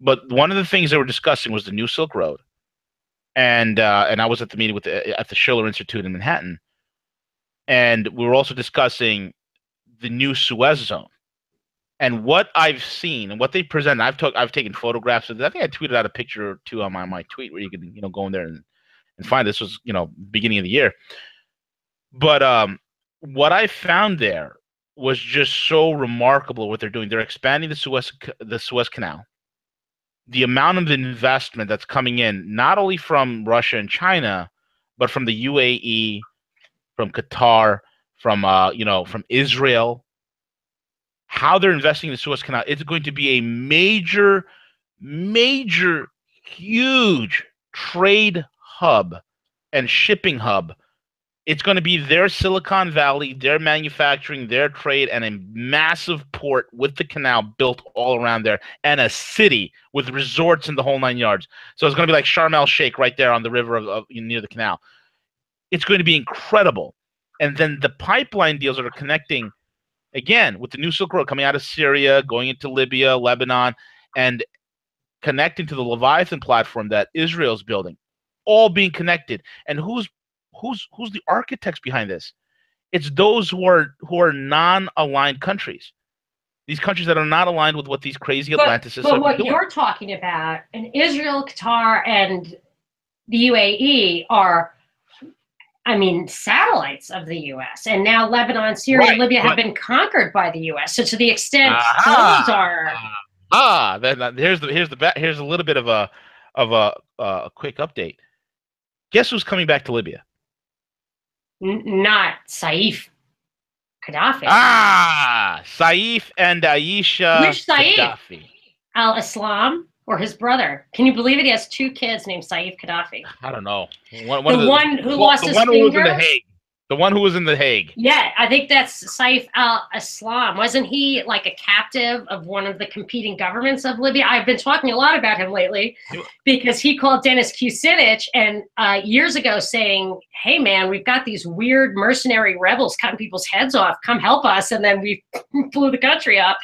But one of the things they were discussing was the New Silk Road, and I was at the meeting at the Schiller Institute in Manhattan, and we were also discussing the new Suez zone. And what I've seen and what they present, I've taken photographs of it. I think I tweeted out a picture or two on my tweet where you can go in there and find. This was beginning of the year. But what I found there was just so remarkable. What they're doing, they're expanding the Suez Canal. The amount of investment that's coming in, not only from Russia and China, but from the UAE, from Qatar, from Israel, how they're investing in the Suez Canal. It's going to be a major, huge trade hub and shipping hub. It's going to be their Silicon Valley, their manufacturing, their trade, and a massive port with the canal built all around there, and a city with resorts in the whole 9 yards. So it's going to be like Sharm el-Sheikh right there on the river near the canal. It's going to be incredible. And then the pipeline deals that are connecting, again, with the New Silk Road coming out of Syria, going into Libya, Lebanon, and connecting to the Leviathan platform that Israel's building, all being connected. And who's the architects behind this? It's those who are non-aligned countries. These countries that are not aligned with what these crazy Atlanticists are doing. But what you're talking about, and Israel, Qatar, and the UAE are, satellites of the U.S. And now Lebanon, Syria, Libya have been conquered by the U.S. So to the extent those are, here's a little bit of a quick update. Guess who's coming back to Libya? Not Saif Gaddafi. Saif and Aisha. Which Saif? Gaddafi. Al-Islam or his brother? Can you believe it? He has 2 kids named Saif Gaddafi. I don't know. The one who lost his finger? Who was in the Hague. The one who was in the Hague. Yeah, I think that's Saif al-Islam. Wasn't he like a captive of one of the competing governments of Libya? I've been talking a lot about him lately because he called Dennis Kucinich and years ago saying, hey, man, we've got these weird mercenary rebels cutting people's heads off. Come help us. And then we blew the country up.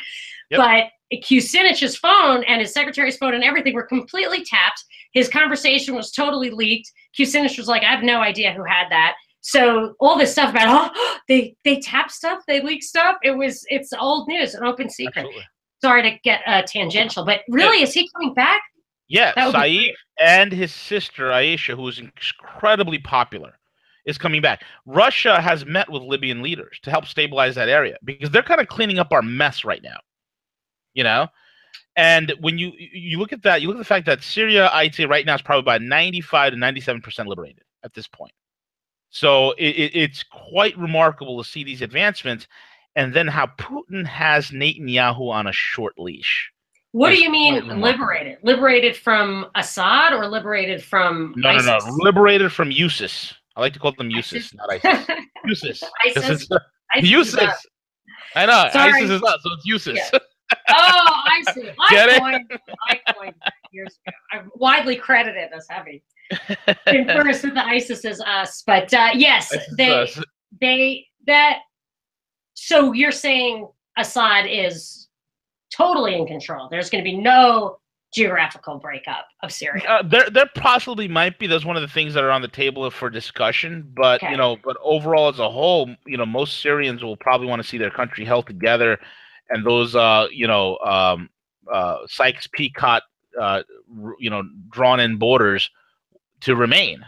Yep. But Kucinich's phone and his secretary's phone and everything were completely tapped. His conversation was totally leaked. Kucinich was like, I have no idea who had that. So all this stuff about they tap stuff, they leak stuff. It's old news, an open secret. Absolutely. Sorry to get tangential, but really, is he coming back? Yeah, Saif and his sister Aisha, who is incredibly popular, is coming back. Russia has met with Libyan leaders to help stabilize that area because they're kind of cleaning up our mess right now. And when you look at that, you look at the fact that Syria, I'd say right now is probably about 95 to 97% liberated at this point. So it's quite remarkable to see these advancements, and then how Putin has Netanyahu on a short leash. What do you mean liberated? Liberated from Assad or liberated from ISIS? No. Liberated from USIS. I like to call them USIS, not ISIS. USIS. ISIS? USIS. I know. Sorry. ISIS is us, so it's USIS. Yeah. Oh, I see. Get it? I coined years ago. I'm widely credited as having conversed with the ISIS is us. But yes, so you're saying Assad is totally in control. There's going to be no geographical breakup of Syria. There possibly might be. That's one of the things that are on the table for discussion. But but overall, as a whole, most Syrians will probably want to see their country held together, and those Sykes-Picot drawn in borders to remain.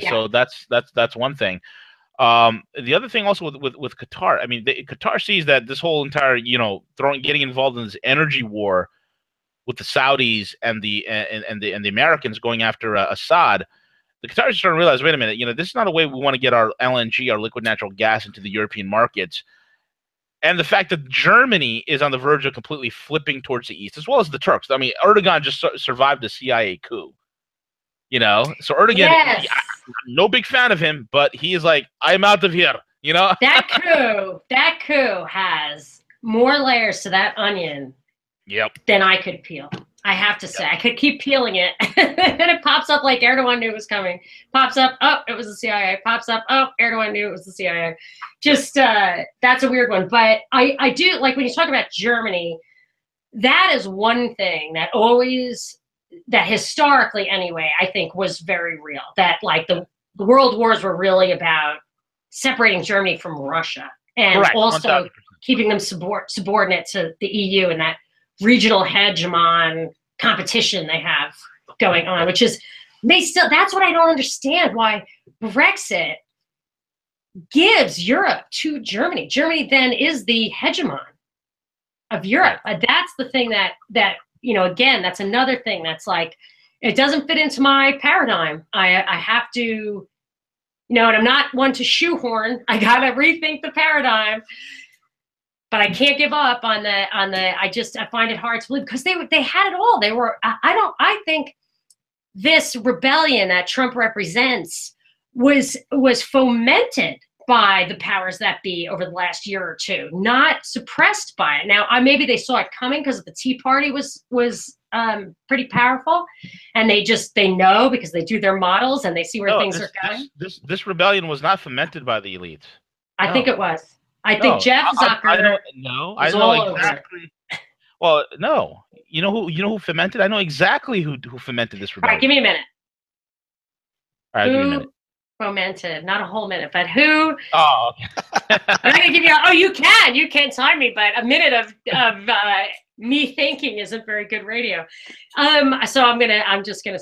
So that's one thing. The other thing also with Qatar, I mean, Qatar sees that this whole entire, getting involved in this energy war with the Saudis and the Americans going after Assad. The Qataris are starting to realize, wait a minute, this is not a way we want to get our LNG, our liquid natural gas, into the European markets. And the fact that Germany is on the verge of completely flipping towards the east, as well as the Turks. I mean, Erdogan just survived a CIA coup. So Erdogan, yes. I'm no big fan of him, but he is like, I'm out of here, That coup has more layers to that onion than I could peel. I have to say, I could keep peeling it. And it pops up like Erdogan knew it was coming. Pops up, oh, it was the CIA. Pops up, oh, Erdogan knew it was the CIA. Just, that's a weird one. But I do, like when you talk about Germany, that is one thing that historically anyway, I think was very real. That like the world wars were really about separating Germany from Russia and also 100%. Keeping them subordinate to the EU and that regional hegemon competition they have going on, which is that's what I don't understand, why Brexit gives Europe to Germany. Germany then is the hegemon of Europe. That's the thing that again, that's another thing that's like, it doesn't fit into my paradigm. I have to, and I'm not one to shoehorn. I got to rethink the paradigm, but I can't give up on the, I find it hard to believe because they had it all. They were, I think this rebellion that Trump represents was fomented by the powers that be over the last year or two, not suppressed by it. Now, maybe they saw it coming because the Tea Party was pretty powerful, and they know because they do their models and they see where things are going. This rebellion was not fomented by the elites. I think it was. I think Jeff Zucker. I know exactly. Well, no. You know who fomented? I know exactly who fomented this rebellion. All right, give me a minute. All right, give me a minute. Fomented, not a whole minute, but who? Oh, okay. I'm not gonna give you. Oh, you can time me, but a minute of me thinking isn't very good radio. So I'm just gonna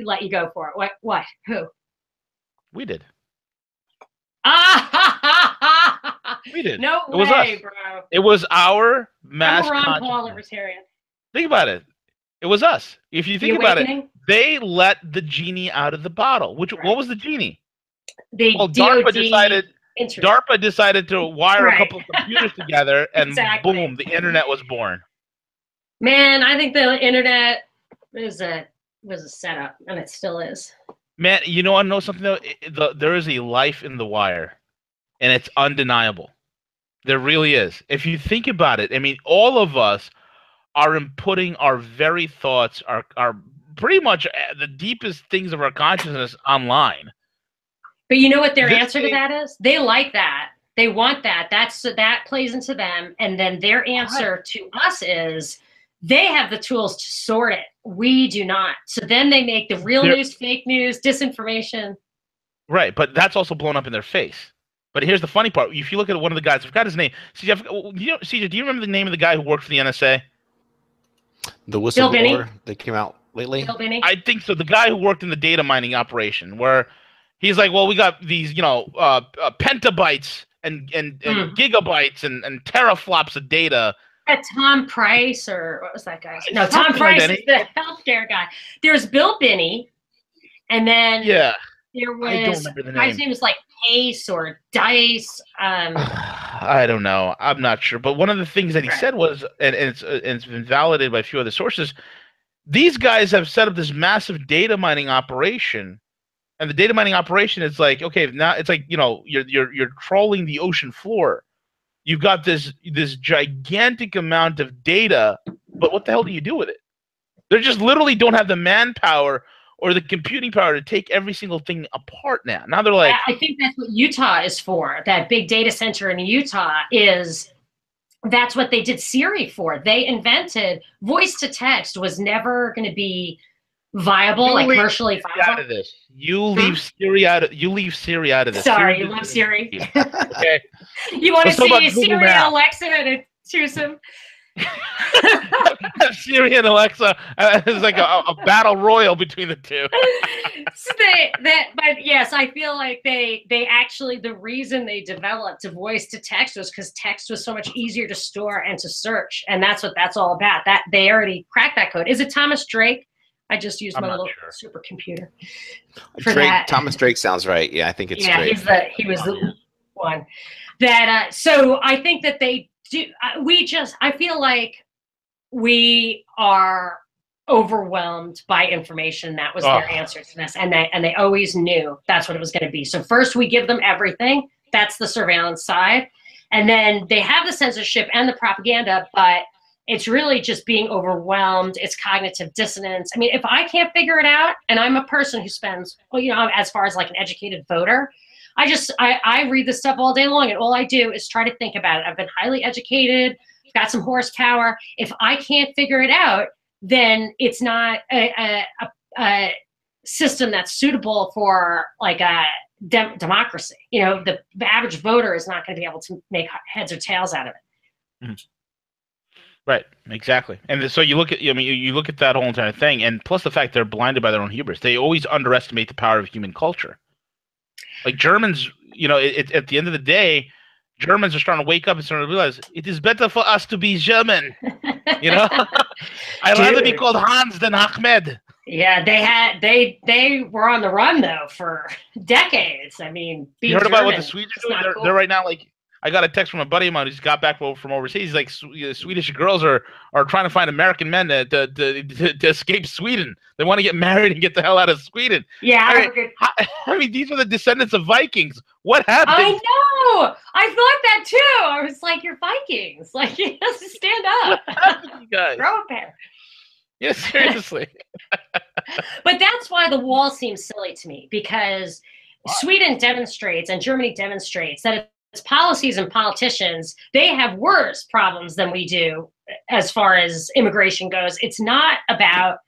let you go for it. What? Who? We did. We did. No way, was us. Bro. It was our mass. I'm a Ron Paul libertarian. Think about it. It was us. If you think about it, they let the genie out of the bottle. What was the genie? DARPA decided to wire a couple of computers together, and boom, the internet was born. Man, I think the internet was a setup, and it still is. Man, I know something though. There is a life in the wire, and it's undeniable. There really is. If you think about it, I mean, all of us are inputting our very thoughts, are pretty much the deepest things of our consciousness online. But you know what their answer to that is? They like that. They want that. That plays into them. And then their answer to us is they have the tools to sort it. We do not. So then they make the real news, fake news, disinformation. Right. But that's also blown up in their face. But here's the funny part. If you look at one of the guys, I forgot his name. CJ, do you remember the name of the guy who worked for the NSA? The whistleblower that came out lately? I think so. The guy who worked in the data mining operation, where he's like, well, we got these, petabytes and gigabytes and teraflops of data. Tom Price, or what was that guy? No, Tom Price is the healthcare guy. There's Bill Binney, and then There was, I don't remember the guy's name. name was like Pace or Dice. I don't know. I'm not sure. But one of the things that he said was, and it's been validated by a few other sources, these guys have set up this massive data mining operation. And the data mining operation is like, okay, now it's like, you're trolling the ocean floor. You've got this gigantic amount of data, but what the hell do you do with it? They just literally don't have the manpower or the computing power to take every single thing apart now. Now they're like, I think that's what Utah is for. That big data center in Utah that's what they did Siri for. They invented voice to text was never going to be viable, like commercially viable. Out of this. You leave Siri out of this. Sorry, you love Siri. Okay. You want to see Siri and Alexa and a twosome? Siri and Alexa is like a battle royal between the two. But yes, I feel like they actually, the reason they developed a voice to text was because text was so much easier to store and to search, and that's what that's all about. That they already cracked that code. Is it Thomas Drake? I just used my little supercomputer for that. Thomas Drake sounds right. Yeah, I think it's Drake. He was the one that. So I think that they do. I feel like we are overwhelmed by information. That was their answer to this, and they always knew that's what it was going to be. So first we give them everything. That's the surveillance side, and then they have the censorship and the propaganda, but it's really just being overwhelmed. It's cognitive dissonance. I mean, if I can't figure it out, and I'm a person who spends, as far as like an educated voter, I read this stuff all day long, and all I do is try to think about it. I've been highly educated, got some horsepower. If I can't figure it out, then it's not a system that's suitable for like a democracy. The average voter is not going to be able to make heads or tails out of it. Mm-hmm. Right, exactly. And so you look at, you look at that whole entire thing, and plus the fact they're blinded by their own hubris. They always underestimate the power of human culture. Like Germans, at the end of the day, Germans are starting to wake up and starting to realize it is better for us to be German. I'd rather be called Hans than Ahmed. Yeah, they were on the run though for decades. I mean, you heard about what the Swedes are doing? They're right now like. I got a text from a buddy of mine who's got back from overseas. He's like, Swedish girls are trying to find American men to escape Sweden. They want to get married and get the hell out of Sweden. Yeah. I mean, these are the descendants of Vikings. What happened? I know. I thought that too. I was like, you're Vikings. Like, you have to stand up. What happened, you guys? Grow a pair. Yeah, seriously. But that's why the wall seems silly to me, because Sweden demonstrates and Germany demonstrates that its policies and politicians, they have worse problems than we do as far as immigration goes. It's not about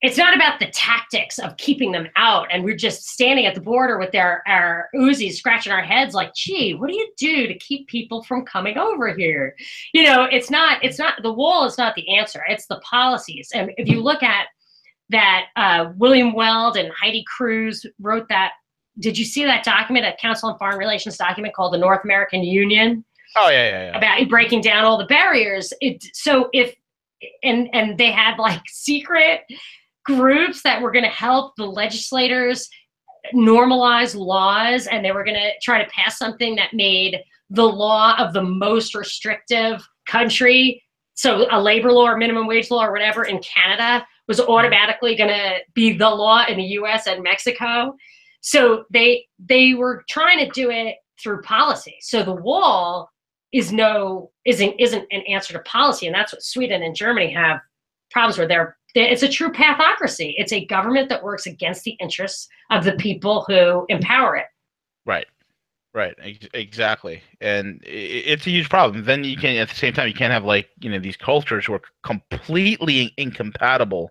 the tactics of keeping them out, and we're just standing at the border with our Uzis scratching our heads like, gee, what do you do to keep people from coming over here? It's not the wall is not the answer. It's the policies. And if you look at that, William Weld and Heidi Cruz wrote that. Did you see that document, a Council on Foreign Relations document called the North American Union? Oh, yeah. About breaking down all the barriers. And they had like secret groups that were going to help the legislators normalize laws, and they were going to try to pass something that made the law of the most restrictive country, so a labor law or minimum wage law or whatever in Canada was automatically going to be the law in the US and Mexico. So they were trying to do it through policy. So the wall isn't an answer to policy, and that's what Sweden and Germany have problems with. It's a true pathocracy. It's a government that works against the interests of the people who empower it. Right, exactly, and it's a huge problem. Then you can, at the same time, you can't have these cultures who are completely incompatible,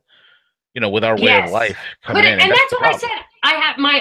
with our way of life coming in. And that's what I said. I have my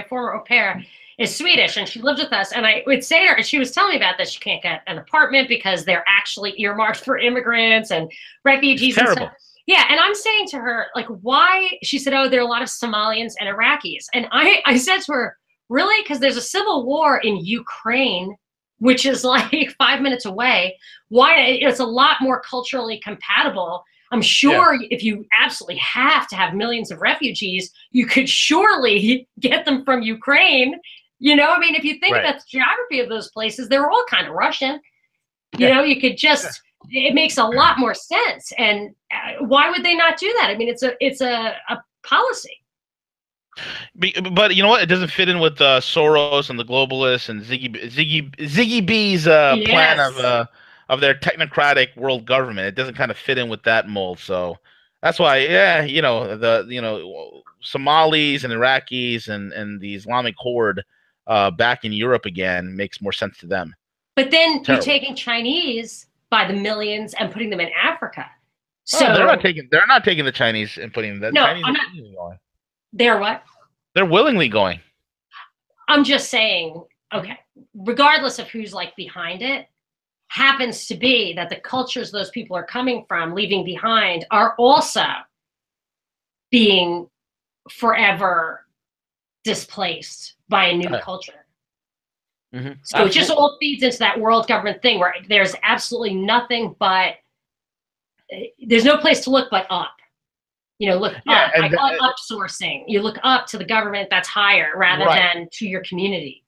former au pair is Swedish, and she lived with us. And I would say to her, and she was telling me about this, she can't get an apartment because they're actually earmarked for immigrants and refugees and stuff. Yeah, and I'm saying to her, like, why? She said, oh, there are a lot of Somalians and Iraqis. And I said to her, really? Because there's a civil war in Ukraine, which is like 5 minutes away. Why? It's a lot more culturally compatible. I'm sure if you absolutely have to have millions of refugees, you could surely get them from Ukraine. You know, I mean, if you think about the geography of those places, they're all kind of Russian. You know, you could just, it makes a lot more sense. And why would they not do that? I mean, it's a policy. But you know what? It doesn't fit in with Soros and the globalists and Ziggy B's plan of their technocratic world government. It doesn't kind of fit in with that mold. So that's why, you know, Somalis and Iraqis and the Islamic horde back in Europe again makes more sense to them. But then you're taking Chinese by the millions and putting them in Africa. So they're not taking the Chinese and putting them. No, Chinese I'm not. They're what? They're willingly going. I'm just saying, okay, regardless of who's like behind it, happens to be that the cultures those people are coming from, leaving behind, are also being forever displaced by a new culture. Mm-hmm. So it just all feeds into that world government thing where there's absolutely nothing but, there's no place to look but up. You know, look up. I call it upsourcing. You look up to the government that's higher rather than to your community.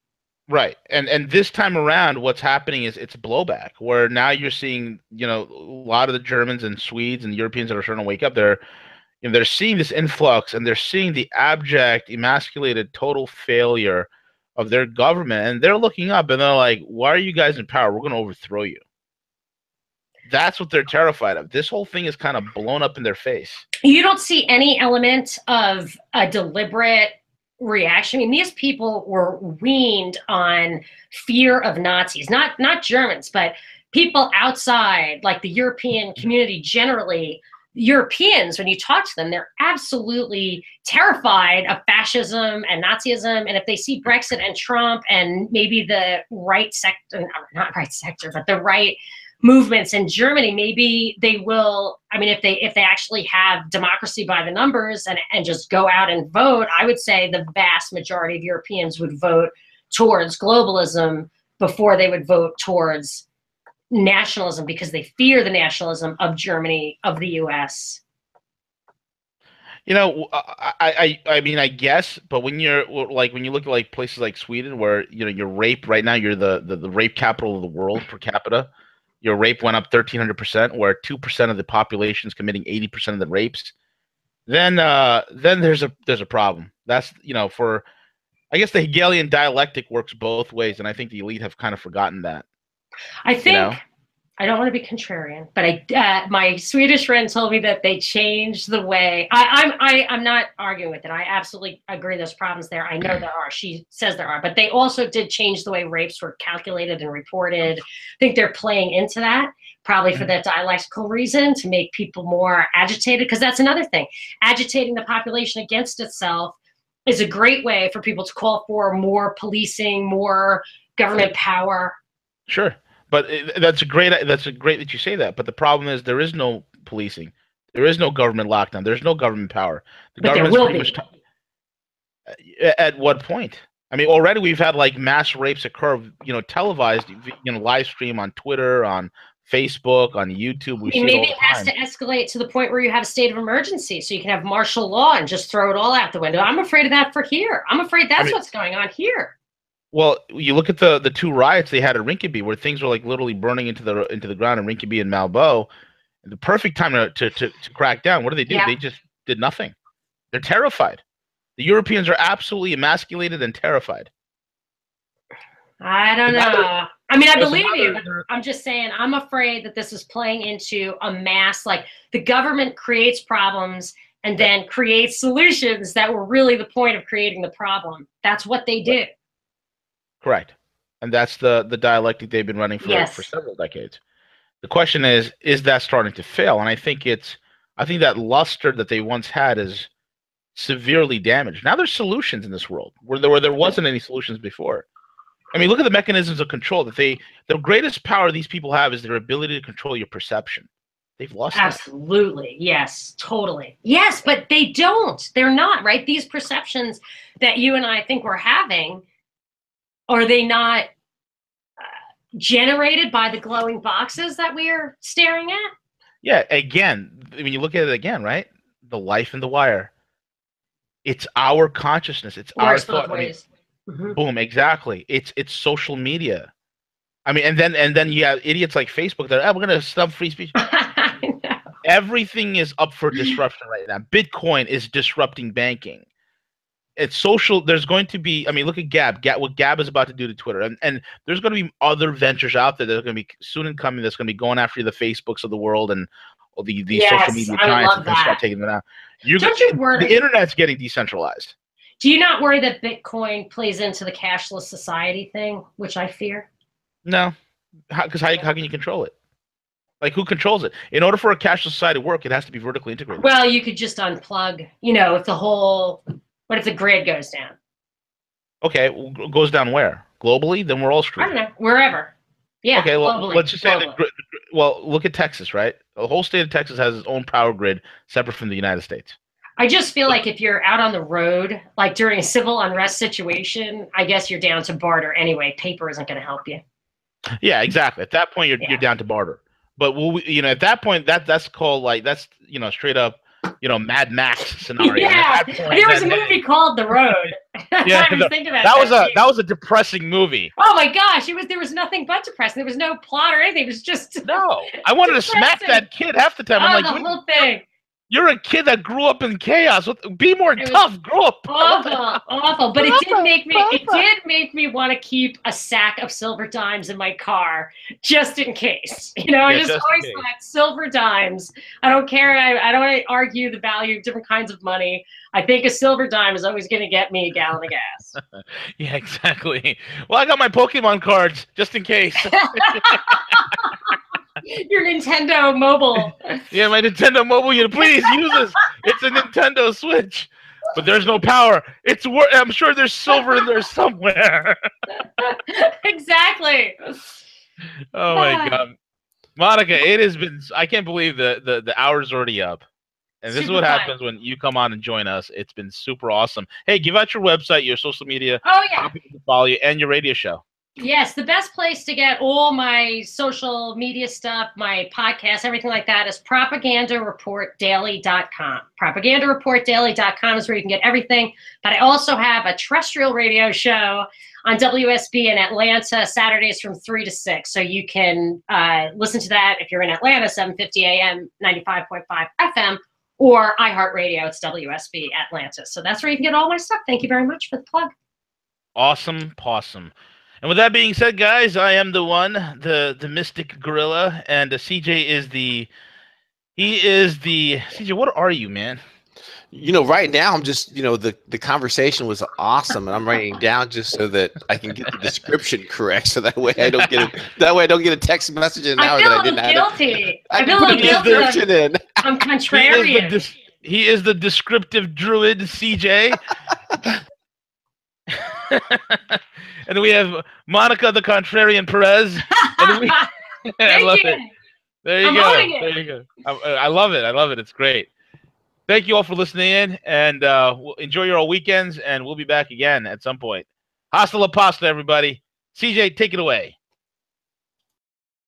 Right. And this time around, what's happening is it's blowback, where now you're seeing, you know, a lot of the Germans and Swedes and Europeans that are starting to wake up. They're seeing this influx, and they're seeing the abject, emasculated, total failure of their government, and they're looking up and they're like, why are you guys in power? We're going to overthrow you. That's what they're terrified of. This whole thing is kind of blown up in their face. You don't see any element of a deliberate reaction. I mean, these people were weaned on fear of Nazis, not Germans, but people outside, like the European community generally. Europeans, when you talk to them, they're absolutely terrified of fascism and Nazism. And if they see Brexit and Trump and maybe the right sector, not right sector, but the right movements in Germany, maybe they will. I mean, if they actually have democracy by the numbers and just go out and vote, I would say the vast majority of Europeans would vote towards globalism before they would vote towards nationalism, because they fear the nationalism of Germany, of the US. You know, I mean, I guess, but when you look at like places like Sweden, where, you know, you're raped right now, you're the rape capital of the world per capita. Your rape went up 1,300%, where 2% of the population is committing 80% of the rapes. Then there's a problem. That's, you know, I guess the Hegelian dialectic works both ways, and I think the elite have kind of forgotten that. I think, you know? I don't want to be contrarian, but my Swedish friend told me that they changed the way. I'm not arguing with it. I absolutely agree there's problems there. I know there are. She says there are, but they also did change the way rapes were calculated and reported. I think they're playing into that, probably for that dialectical reason, to make people more agitated, because that's another thing. Agitating the population against itself is a great way for people to call for more policing, more government power. Sure. But that's great that you say that. But the problem is there is no policing. There is no government lockdown. There's no government power. The government's pretty much at what point? I mean, already we've had like mass rapes occur, you know, televised, you know, live stream on Twitter, on Facebook, on YouTube. We see maybe it has to escalate to the point where you have a state of emergency, so you can have martial law and just throw it all out the window. I'm afraid of that for here. I'm afraid that's what's going on here. Well, you look at the two riots they had at Rinkeby, where things were like literally burning into the ground in Rinkeby and Malbo. The perfect time to crack down. What do? Yeah. They just did nothing. They're terrified. The Europeans are absolutely emasculated and terrified. I don't know. I mean, I believe you, but I'm just saying, I'm afraid that this is playing into a mass, like the government creates problems and then creates solutions that were really the point of creating the problem. That's what they do. Correct. And that's the dialectic they've been running for several decades. The question is that starting to fail? And I think that luster that they once had is severely damaged. Now there's solutions in this world where there wasn't any solutions before. I mean, look at the mechanisms of control that the greatest power these people have is their ability to control your perception. They've lost that. Absolutely. Yes, totally. Yes, but they don't. They're not, right? These perceptions that you and I think we're having, are they not generated by the glowing boxes that we are staring at? Yeah, again, when you look at it again, right? The life in the wire. It's our consciousness. It's our Works both thought. I mean, ways. Mhm. boom, exactly. It's social media. I mean, and then you have idiots like Facebook that we're gonna stop free speech. I know. Everything is up for disruption right now. Bitcoin is disrupting banking. It's social. There's going to be. I mean, look at Gab. What Gab is about to do to Twitter, and there's going to be other ventures out there that are going to be soon and coming. That's going to be going after the Facebooks of the world and all these social media I giants love that start that. taking them out. Don't you worry? The internet's getting decentralized. Do you not worry that Bitcoin plays into the cashless society thing, which I fear? No, because how can you control it? Like, who controls it? In order for a cashless society to work, it has to be vertically integrated. Well, you could just unplug. You know, if the whole, what if the grid goes down? Okay, well, goes down where? Globally? Then we're all screwed. I don't know, wherever. Yeah. Okay, well, globally, let's just say globally. well, look at Texas, right? The whole state of Texas has its own power grid separate from the United States. I just feel like if you're out on the road, like during a civil unrest situation, I guess you're down to barter anyway. Paper isn't going to help you. Yeah, exactly. At that point, you're down to barter. But at that point, that's called like straight up, Mad Max scenario. Yeah, there was a movie called The Road. Yeah, I was thinking about that was a depressing movie. Oh my gosh, there was nothing but depressing. There was no plot or anything. It was just no. I wanted to smack that kid half the time. I'm like, the whole thing. You're a kid that grew up in chaos. Be more tough. Grow up. Awful. But it did make me want to keep a sack of silver dimes in my car just in case. I just always thought silver dimes. I don't care. I don't want to argue the value of different kinds of money. I think a silver dime is always going to get me a gallon of gas. Yeah, exactly. Well, I got my Pokemon cards just in case. Your Nintendo mobile. Yeah, my Nintendo mobile. Please use this. It's a Nintendo Switch, but there's no power. I'm sure there's silver in there somewhere. Exactly. Oh my God, Monica, it has been. I can't believe the hour's already up. And this is what happens when you come on and join us. It's been super awesome. Hey, give out your website, your social media. Oh yeah. How people can follow you and your radio show. Yes, the best place to get all my social media stuff, my podcast, everything like that is propagandareportdaily.com. Propagandareportdaily.com is where you can get everything. But I also have a terrestrial radio show on WSB in Atlanta, Saturdays from 3 to 6. So you can listen to that if you're in Atlanta, 750 AM, 95.5 FM, or iHeartRadio, it's WSB Atlanta. So that's where you can get all my stuff. Thank you very much for the plug. Awesome, possum. And with that being said, guys, I am the one, the mystic gorilla, and CJ is the CJ. What are you, man? Right now I'm just, the conversation was awesome, and I'm writing down just so that I can get the description correct, so that way I don't get a text message in an hour that I didn't have. Guilty. I feel a little guilty. I'm contrarian. He is the descriptive druid, CJ. And then we have Monica, the contrarian Perez. I love it. There you go. There you go. I love it. I love it. It's great. Thank you all for listening in, and enjoy your all weekends, and we'll be back again at some point. Hasta la pasta, everybody. CJ, take it away.